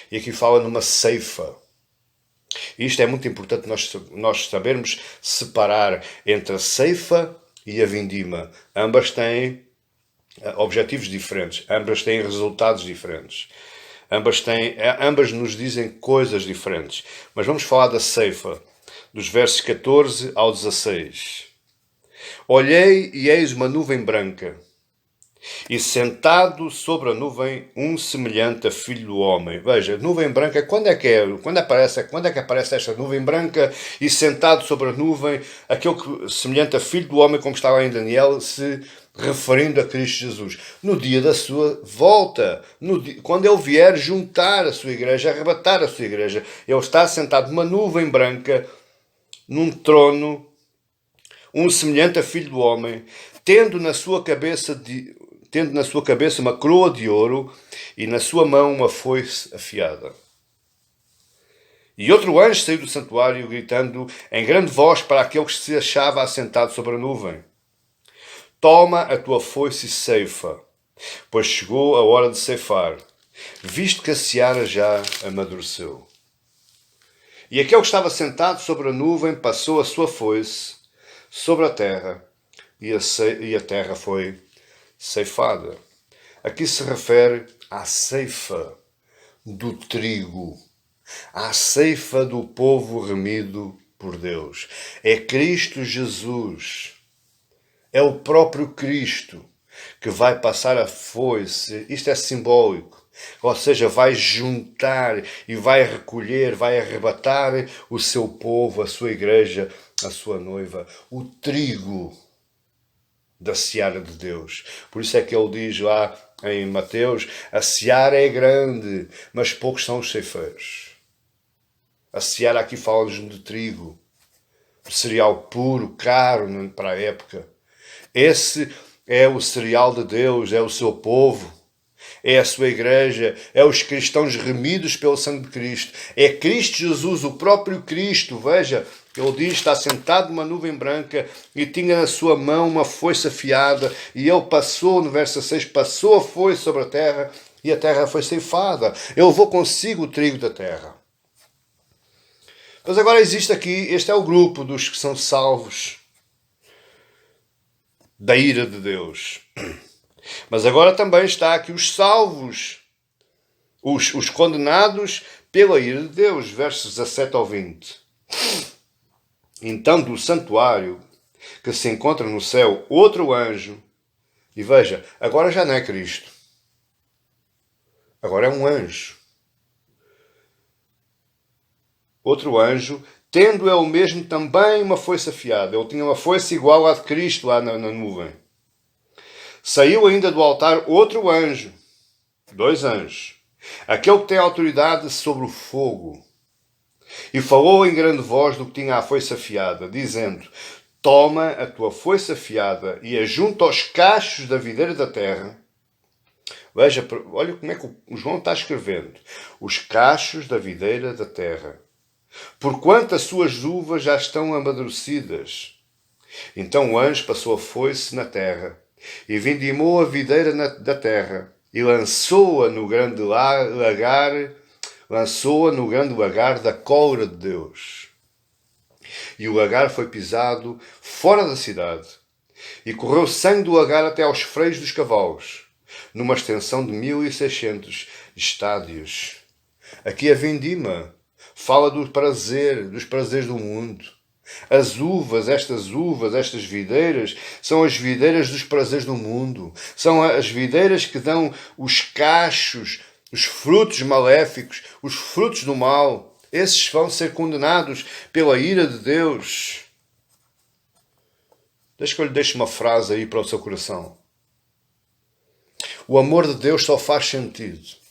E aqui fala numa ceifa. Isto é muito importante nós sabermos separar entre a ceifa e a vindima. Ambas têm objetivos diferentes. Ambas têm resultados diferentes. Ambas nos dizem coisas diferentes. Mas vamos falar da ceifa, dos versos 14 ao 16. Olhei e eis uma nuvem branca, e sentado sobre a nuvem um semelhante a filho do homem. Veja, nuvem branca, quando é que aparece esta nuvem branca e sentado sobre a nuvem, aquele semelhante a filho do homem, como estava em Daniel, se referindo a Cristo Jesus? No dia da sua volta, quando ele vier juntar a sua igreja, arrebatar a sua igreja. Ele está sentado numa nuvem branca, num trono, um semelhante a filho do homem, tendo na sua cabeça uma coroa de ouro e na sua mão uma foice afiada. E outro anjo saiu do santuário, gritando em grande voz para aquele que se achava assentado sobre a nuvem: toma a tua foice e ceifa, pois chegou a hora de ceifar, visto que a seara já amadureceu. E aquele que estava sentado sobre a nuvem passou a sua foice sobre a terra, e a terra foi ceifada. Aqui se refere à ceifa do trigo, à ceifa do povo remido por Deus. É Cristo Jesus, é o próprio Cristo que vai passar a foice. Isto é simbólico. Ou seja, vai juntar e vai recolher, vai arrebatar o seu povo, a sua igreja, a sua noiva, o trigo da seara de Deus. Por isso é que ele diz lá em Mateus: a seara é grande, mas poucos são os ceifeiros. A seara aqui fala-nos de trigo, de cereal puro, caro para a época. Esse é o cereal de Deus, é o seu povo, é a sua igreja, é os cristãos remidos pelo sangue de Cristo. É Cristo Jesus, o próprio Cristo. Veja, ele diz: está sentado numa nuvem branca e tinha na sua mão uma foice afiada, e ele passou, no verso 6, passou a foice sobre a terra e a terra foi ceifada. Ele levou consigo o trigo da terra. Mas agora existe aqui, este é o grupo dos que são salvos da ira de Deus. Mas agora também está aqui os salvos, os condenados pela ira de Deus, versos 17 ao 20. Então do santuário que se encontra no céu outro anjo, e veja, agora já não é Cristo, agora é um anjo. Outro anjo, tendo ele mesmo também uma foice afiada. Ele tinha uma foice igual à de Cristo lá na nuvem. Saiu ainda do altar outro anjo, 2 anjos, aquele que tem autoridade sobre o fogo, e falou em grande voz do que tinha a foice afiada, dizendo: toma a tua foice afiada e ajunta aos cachos da videira da terra. Veja, olha como é que o João está escrevendo. Os cachos da videira da terra. Porquanto as suas uvas já estão amadurecidas. Então o anjo passou a foice na terra, e vindimou a videira da terra, e lançou-a no grande lagar da cólera de Deus. E o lagar foi pisado fora da cidade, e correu sangue do lagar até aos freios dos cavalos, numa extensão de 1600 estádios. Aqui a vindima fala dos prazeres do mundo. As uvas, estas videiras, são as videiras dos prazeres do mundo. São as videiras que dão os cachos, os frutos maléficos, os frutos do mal. Esses vão ser condenados pela ira de Deus. Deixa que eu lhe deixe uma frase aí para o seu coração. O amor de Deus só faz sentido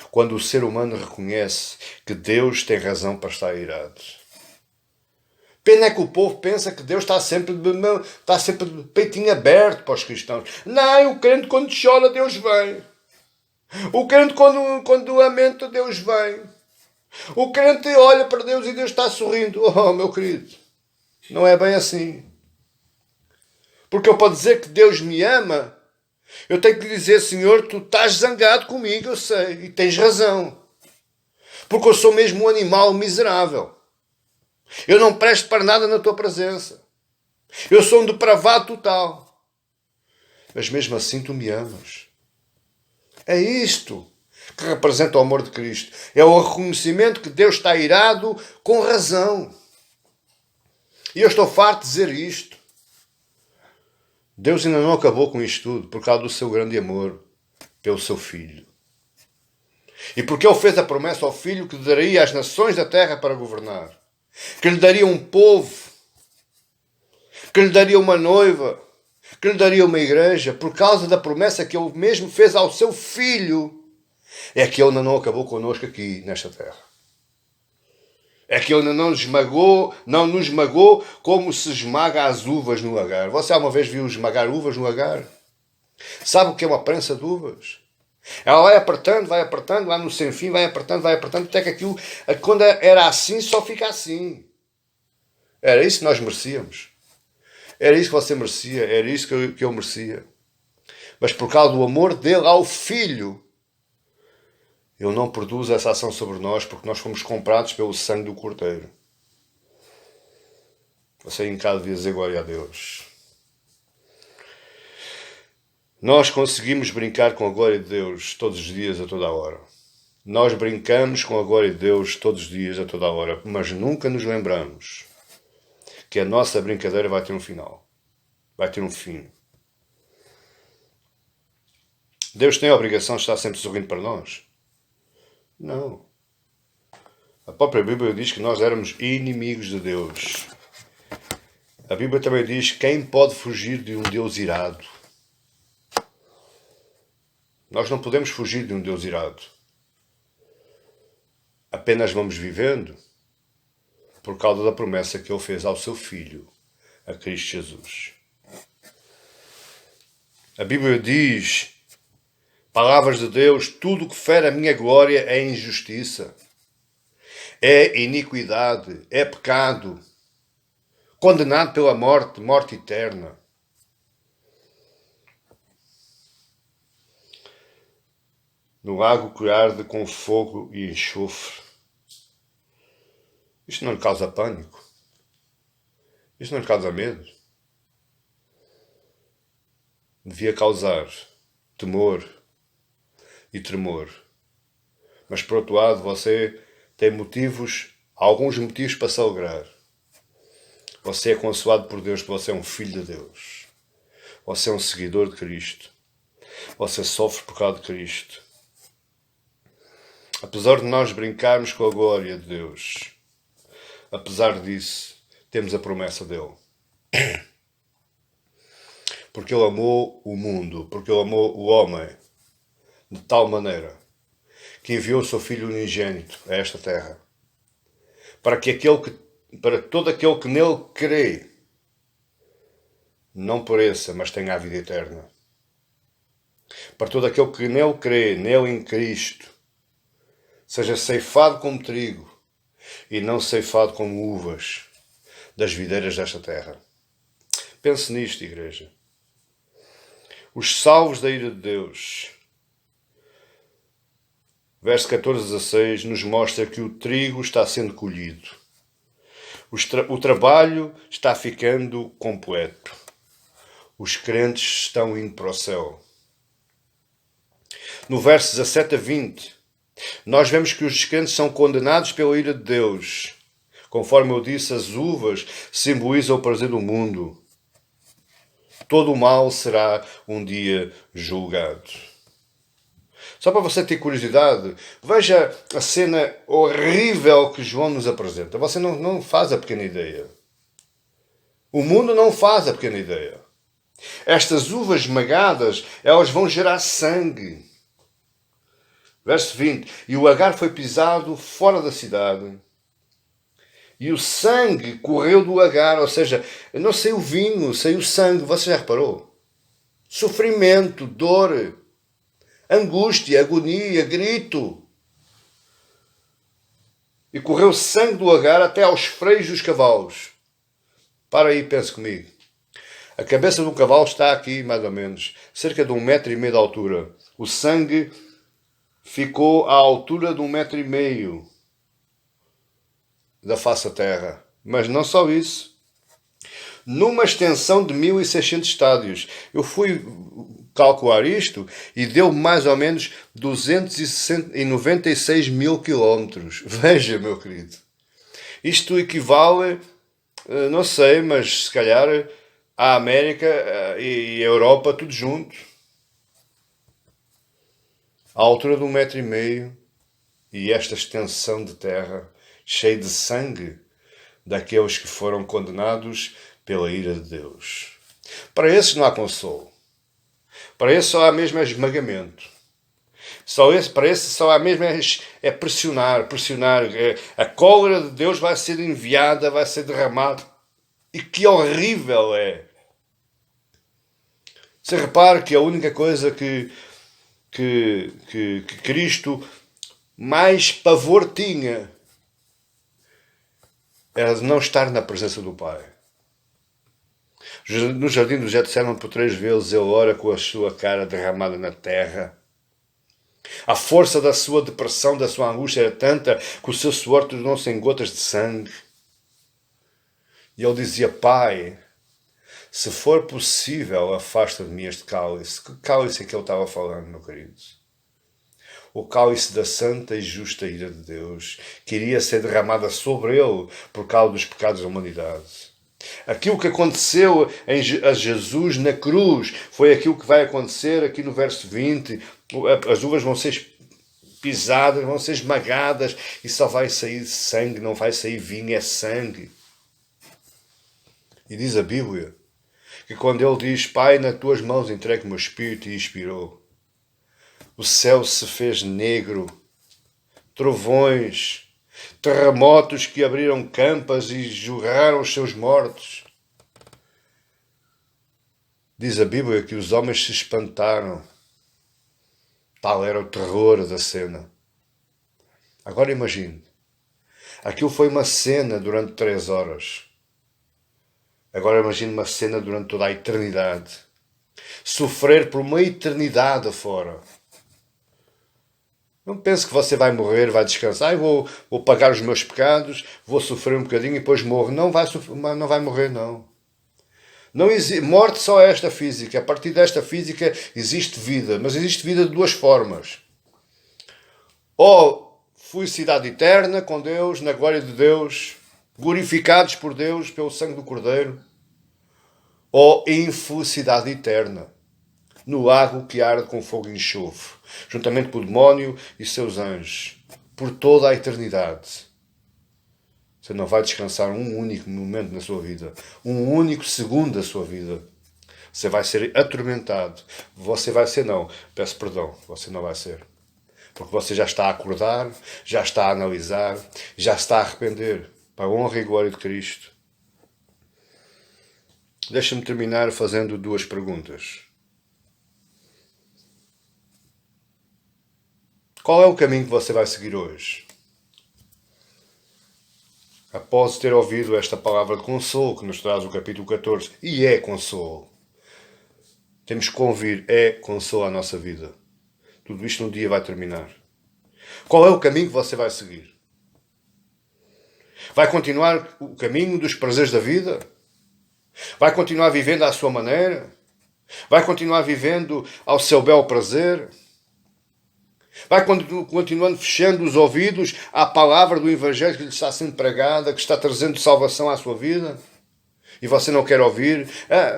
quando o ser humano reconhece que Deus tem razão para estar irado. Pena é que o povo pensa que Deus está sempre de peitinho aberto para os cristãos. Não, o crente quando chora, Deus vem. O crente quando lamenta, Deus vem. O crente olha para Deus e Deus está sorrindo. Oh, meu querido, não é bem assim. Porque eu, para dizer que Deus me ama, eu tenho que lhe dizer: Senhor, tu estás zangado comigo, eu sei, e tens razão. Porque eu sou mesmo um animal miserável. Eu não presto para nada na tua presença. Eu sou um depravado total. Mas mesmo assim tu me amas. É isto que representa o amor de Cristo. É o reconhecimento que Deus está irado com razão. E eu estou farto de dizer isto. Deus ainda não acabou com isto tudo por causa do seu grande amor pelo seu Filho. E porque Ele fez a promessa ao Filho que lhe daria as nações da terra para governar. Que lhe daria um povo. Que lhe daria uma noiva. Que lhe daria uma igreja. Por causa da promessa que Ele mesmo fez ao seu Filho. É que Ele ainda não acabou connosco aqui nesta terra. É que Ele ainda não nos esmagou como se esmaga as uvas no lagar. Você alguma vez viu esmagar uvas no lagar? Sabe o que é uma prensa de uvas? Ela vai apertando, lá no sem fim, vai apertando, até que aquilo, quando era assim, só fica assim. Era isso que nós merecíamos. Era isso que você merecia, era isso que eu merecia. Mas por causa do amor dele ao Filho, Ele não produz essa ação sobre nós, porque nós fomos comprados pelo sangue do Cordeiro. Você em casa devia dizer glória a Deus. Nós conseguimos brincar com a glória de Deus todos os dias, a toda a hora. Nós brincamos com a glória de Deus todos os dias, a toda a hora, mas nunca nos lembramos que a nossa brincadeira vai ter um final. Vai ter um fim. Deus tem a obrigação de estar sempre sorrindo para nós? Não. A própria Bíblia diz que nós éramos inimigos de Deus. A Bíblia também diz: quem pode fugir de um Deus irado? Nós não podemos fugir de um Deus irado. Apenas vamos vivendo por causa da promessa que Ele fez ao seu Filho, a Cristo Jesus. A Bíblia diz, palavras de Deus: tudo que fere a minha glória é injustiça, é iniquidade, é pecado, condenado pela morte, morte eterna. No lago que arde com fogo e enxofre. Isto não lhe causa pânico? Isto não lhe causa medo? devia causar temor e tremor. Mas por outro lado, você tem alguns motivos para se alegrar. Você é consolado por Deus, porque você é um filho de Deus. Você é um seguidor de Cristo. Você sofre por causa de Cristo. Apesar de nós brincarmos com a glória de Deus, apesar disso, temos a promessa dele. Porque ele amou o mundo, porque ele amou o homem, de tal maneira que enviou o seu Filho unigênito a esta terra, para todo aquele que nele crê não pereça, mas tenha a vida eterna. Para todo aquele que nele crê, nele em Cristo, seja ceifado como trigo e não ceifado como uvas das videiras desta terra. Pense nisto, igreja. Os salvos da ira de Deus, verso 14 a 16, nos mostra que o trigo está sendo colhido. O trabalho está ficando completo. Os crentes estão indo para o céu. No verso 17 a 20, nós vemos que os descrentes são condenados pela ira de Deus. Conforme eu disse, as uvas simbolizam o prazer do mundo. Todo o mal será um dia julgado. Só para você ter curiosidade, veja a cena horrível que João nos apresenta. Você não faz a pequena ideia. O mundo não faz a pequena ideia. Estas uvas esmagadas, elas vão gerar sangue. Verso 20. E o Agar foi pisado fora da cidade. E o sangue correu do Agar, ou seja, não saiu vinho, saiu sangue. Você já reparou? Sofrimento, dor, angústia, agonia, grito. E correu sangue do Agar até aos freios dos cavalos. Para aí, pense comigo. A cabeça do cavalo está aqui, mais ou menos, cerca de 1,5 m de altura. O sangue ficou à altura de 1,5 m da face da terra. Mas não só isso. Numa extensão de 1.600 estádios. Eu fui calcular isto e deu mais ou menos 296 mil quilómetros. Veja, meu querido. Isto equivale, não sei, mas se calhar a América e a Europa tudo junto. À altura de 1,5 m e esta extensão de terra cheia de sangue daqueles que foram condenados pela ira de Deus. Para esses não há consolo. Para esses só há mesmo esmagamento. Para esses só há mesmo é pressionar. A cólera de Deus vai ser enviada, vai ser derramada. E que horrível é! Você repara que a única coisa que Cristo mais pavor tinha era de não estar na presença do Pai. No jardim do Getsemane, por 3 vezes, ele ora com a sua cara derramada na terra. A força da sua depressão, da sua angústia era tanta que o seu suor tornou-se em gotas de sangue. E ele dizia: Pai, se for possível, afasta de mim este cálice. Que cálice é que ele estava falando, meu querido? O cálice da santa e justa ira de Deus, que iria ser derramada sobre ele por causa dos pecados da humanidade. Aquilo que aconteceu a Jesus na cruz foi aquilo que vai acontecer aqui no verso 20. As uvas vão ser pisadas, vão ser esmagadas e só vai sair sangue, não vai sair vinho, é sangue. E diz a Bíblia que quando ele diz: Pai, nas tuas mãos entrego o meu espírito, e expirou, o céu se fez negro, trovões, terremotos que abriram campas e jorraram os seus mortos. Diz a Bíblia que os homens se espantaram. Tal era o terror da cena. Agora imagine. Aquilo foi uma cena durante 3 horas. Agora imagine uma cena durante toda a eternidade. Sofrer por uma eternidade afora. Não pense que você vai morrer, vai descansar, vou pagar os meus pecados, vou sofrer um bocadinho e depois morro. Não vai morrer, não. Não morte só é esta física. A partir desta física existe vida. Mas existe vida de duas formas. Ou felicidade eterna com Deus, na glória de Deus, glorificados por Deus pelo sangue do Cordeiro. Ou infelicidade eterna, no lago que arde com fogo e enxofre, juntamente com o demónio e seus anjos, por toda a eternidade. Você não vai descansar um único momento na sua vida, um único segundo da sua vida. Você vai ser atormentado. Você vai ser, não, peço perdão, você não vai ser. Porque você já está a acordar, já está a analisar, já está a arrepender, para a honra e glória de Cristo. Deixa-me terminar fazendo duas perguntas. Qual é o caminho que você vai seguir hoje? Após ter ouvido esta palavra de consolo que nos traz o capítulo 14, e é consolo. Temos que ouvir, é consolo à nossa vida. Tudo isto um dia vai terminar. Qual é o caminho que você vai seguir? Vai continuar o caminho dos prazeres da vida? Vai continuar vivendo à sua maneira? Vai continuar vivendo ao seu bel prazer? Vai continuando fechando os ouvidos à palavra do Evangelho que lhe está sendo pregada, que está trazendo salvação à sua vida? E você não quer ouvir?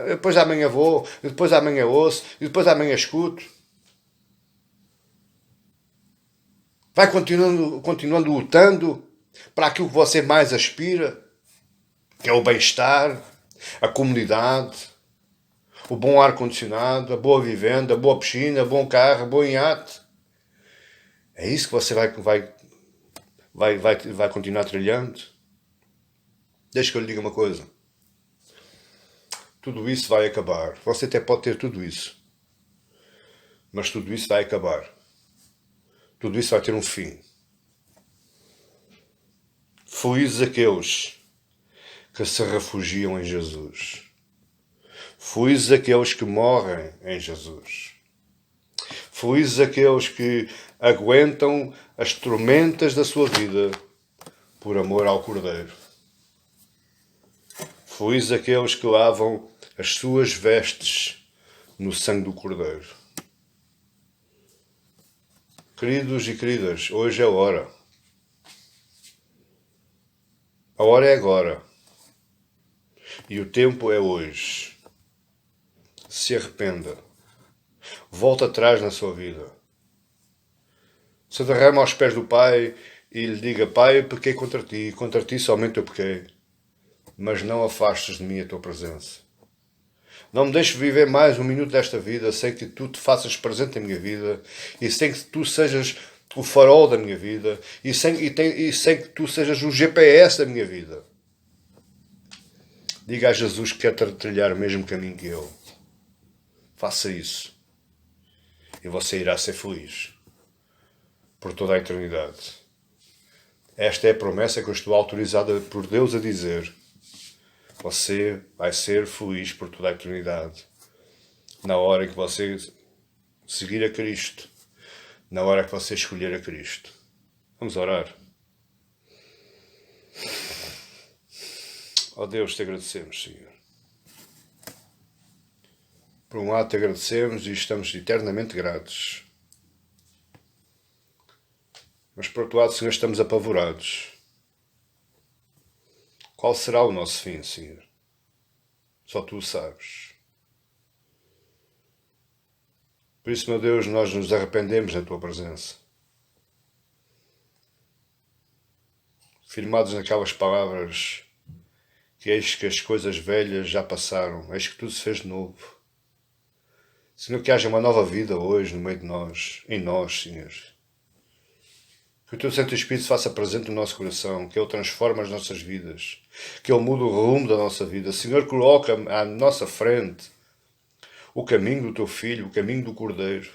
Depois amanhã vou, depois amanhã ouço, e depois amanhã escuto. Vai continuando lutando para aquilo que você mais aspira, que é o bem-estar, a comunidade, o bom ar-condicionado, a boa vivenda, a boa piscina, o bom carro, o bom iate. É isso que você vai continuar trilhando? Deixa que eu lhe diga uma coisa. Tudo isso vai acabar. Você até pode ter tudo isso. Mas tudo isso vai acabar. Tudo isso vai ter um fim. Felizes aqueles que se refugiam em Jesus. Felizes aqueles que morrem em Jesus. Felizes aqueles que aguentam as tormentas da sua vida por amor ao Cordeiro. Felizes aqueles que lavam as suas vestes no sangue do Cordeiro. Queridos e queridas, hoje é a hora. A hora é agora. E o tempo é hoje. Se arrependa. Volta atrás na sua vida. Se derrama aos pés do Pai e lhe diga: Pai, eu pequei contra ti somente eu pequei. Mas não afastes de mim a tua presença. Não me deixes viver mais um minuto desta vida sem que tu te faças presente na minha vida e sem que tu sejas o farol da minha vida e sem que tu sejas o GPS da minha vida. Diga a Jesus que quer trilhar o mesmo caminho que eu. Faça isso. E você irá ser feliz. Por toda a eternidade. Esta é a promessa que eu estou autorizada por Deus a dizer. Você vai ser feliz por toda a eternidade. Na hora em que você seguir a Cristo. Na hora que você escolher a Cristo. Vamos orar. Ó Deus, te agradecemos, Senhor. Por um lado te agradecemos e estamos eternamente gratos. Mas por outro lado, Senhor, estamos apavorados. Qual será o nosso fim, Senhor? Só Tu o sabes. Por isso, meu Deus, nós nos arrependemos na Tua presença. Firmados naquelas palavras que eis que as coisas velhas já passaram, eis que tudo se fez de novo. Senhor, que haja uma nova vida hoje no meio de nós, em nós, Senhor. Que o Teu Santo Espírito se faça presente no nosso coração, que Ele transforme as nossas vidas, que Ele mude o rumo da nossa vida. Senhor, coloca à nossa frente o caminho do Teu Filho, o caminho do Cordeiro,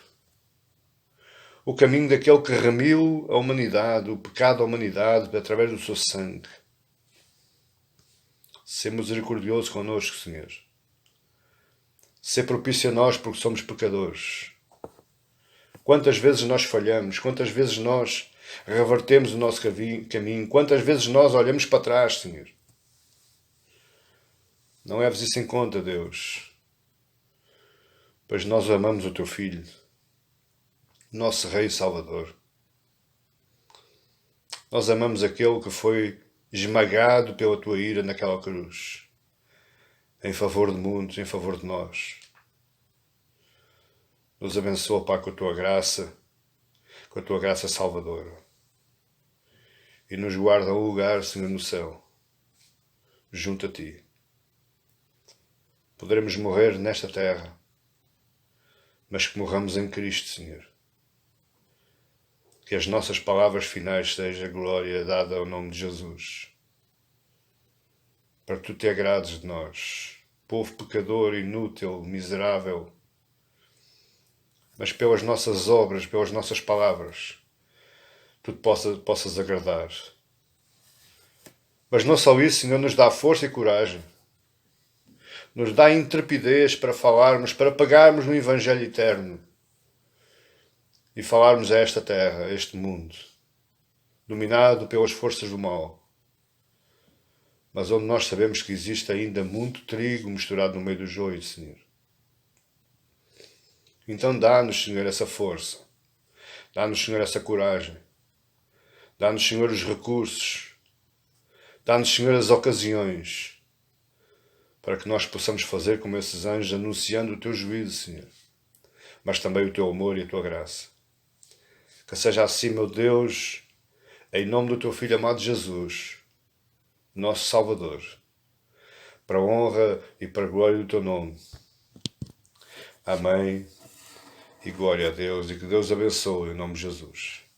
o caminho daquele que remiu a humanidade, o pecado da humanidade, através do Seu sangue. Ser misericordioso connosco, Senhor. Ser propício a nós porque somos pecadores. Quantas vezes nós falhamos, quantas vezes nós revertemos o nosso caminho, quantas vezes nós olhamos para trás, Senhor. Não leves isso em conta, Deus, pois nós amamos o teu Filho, nosso Rei e Salvador. Nós amamos aquele que foi esmagado pela tua ira naquela cruz, em favor de muitos, em favor de nós. Nos abençoa, Pai, com a tua graça salvadora. E nos guarda um lugar, Senhor, no céu, junto a ti. Poderemos morrer nesta terra, mas que morramos em Cristo, Senhor. Que as nossas palavras finais seja glória dada ao nome de Jesus. Para que tu te agrades de nós, povo pecador, inútil, miserável, mas pelas nossas obras, pelas nossas palavras, tu te possas agradar. Mas não só isso, Senhor, nos dá força e coragem, nos dá intrepidez para falarmos, para pegarmos no Evangelho eterno e falarmos a esta terra, a este mundo, dominado pelas forças do mal, mas onde nós sabemos que existe ainda muito trigo misturado no meio do joio, Senhor. Então dá-nos, Senhor, essa força, dá-nos, Senhor, essa coragem, dá-nos, Senhor, os recursos, dá-nos, Senhor, as ocasiões, para que nós possamos fazer como esses anjos, anunciando o teu juízo, Senhor, mas também o teu amor e a tua graça. Que seja assim, meu Deus, em nome do teu Filho amado Jesus, nosso Salvador, para a honra e para a glória do teu nome. Amém. E glória a Deus, e que Deus abençoe em nome de Jesus.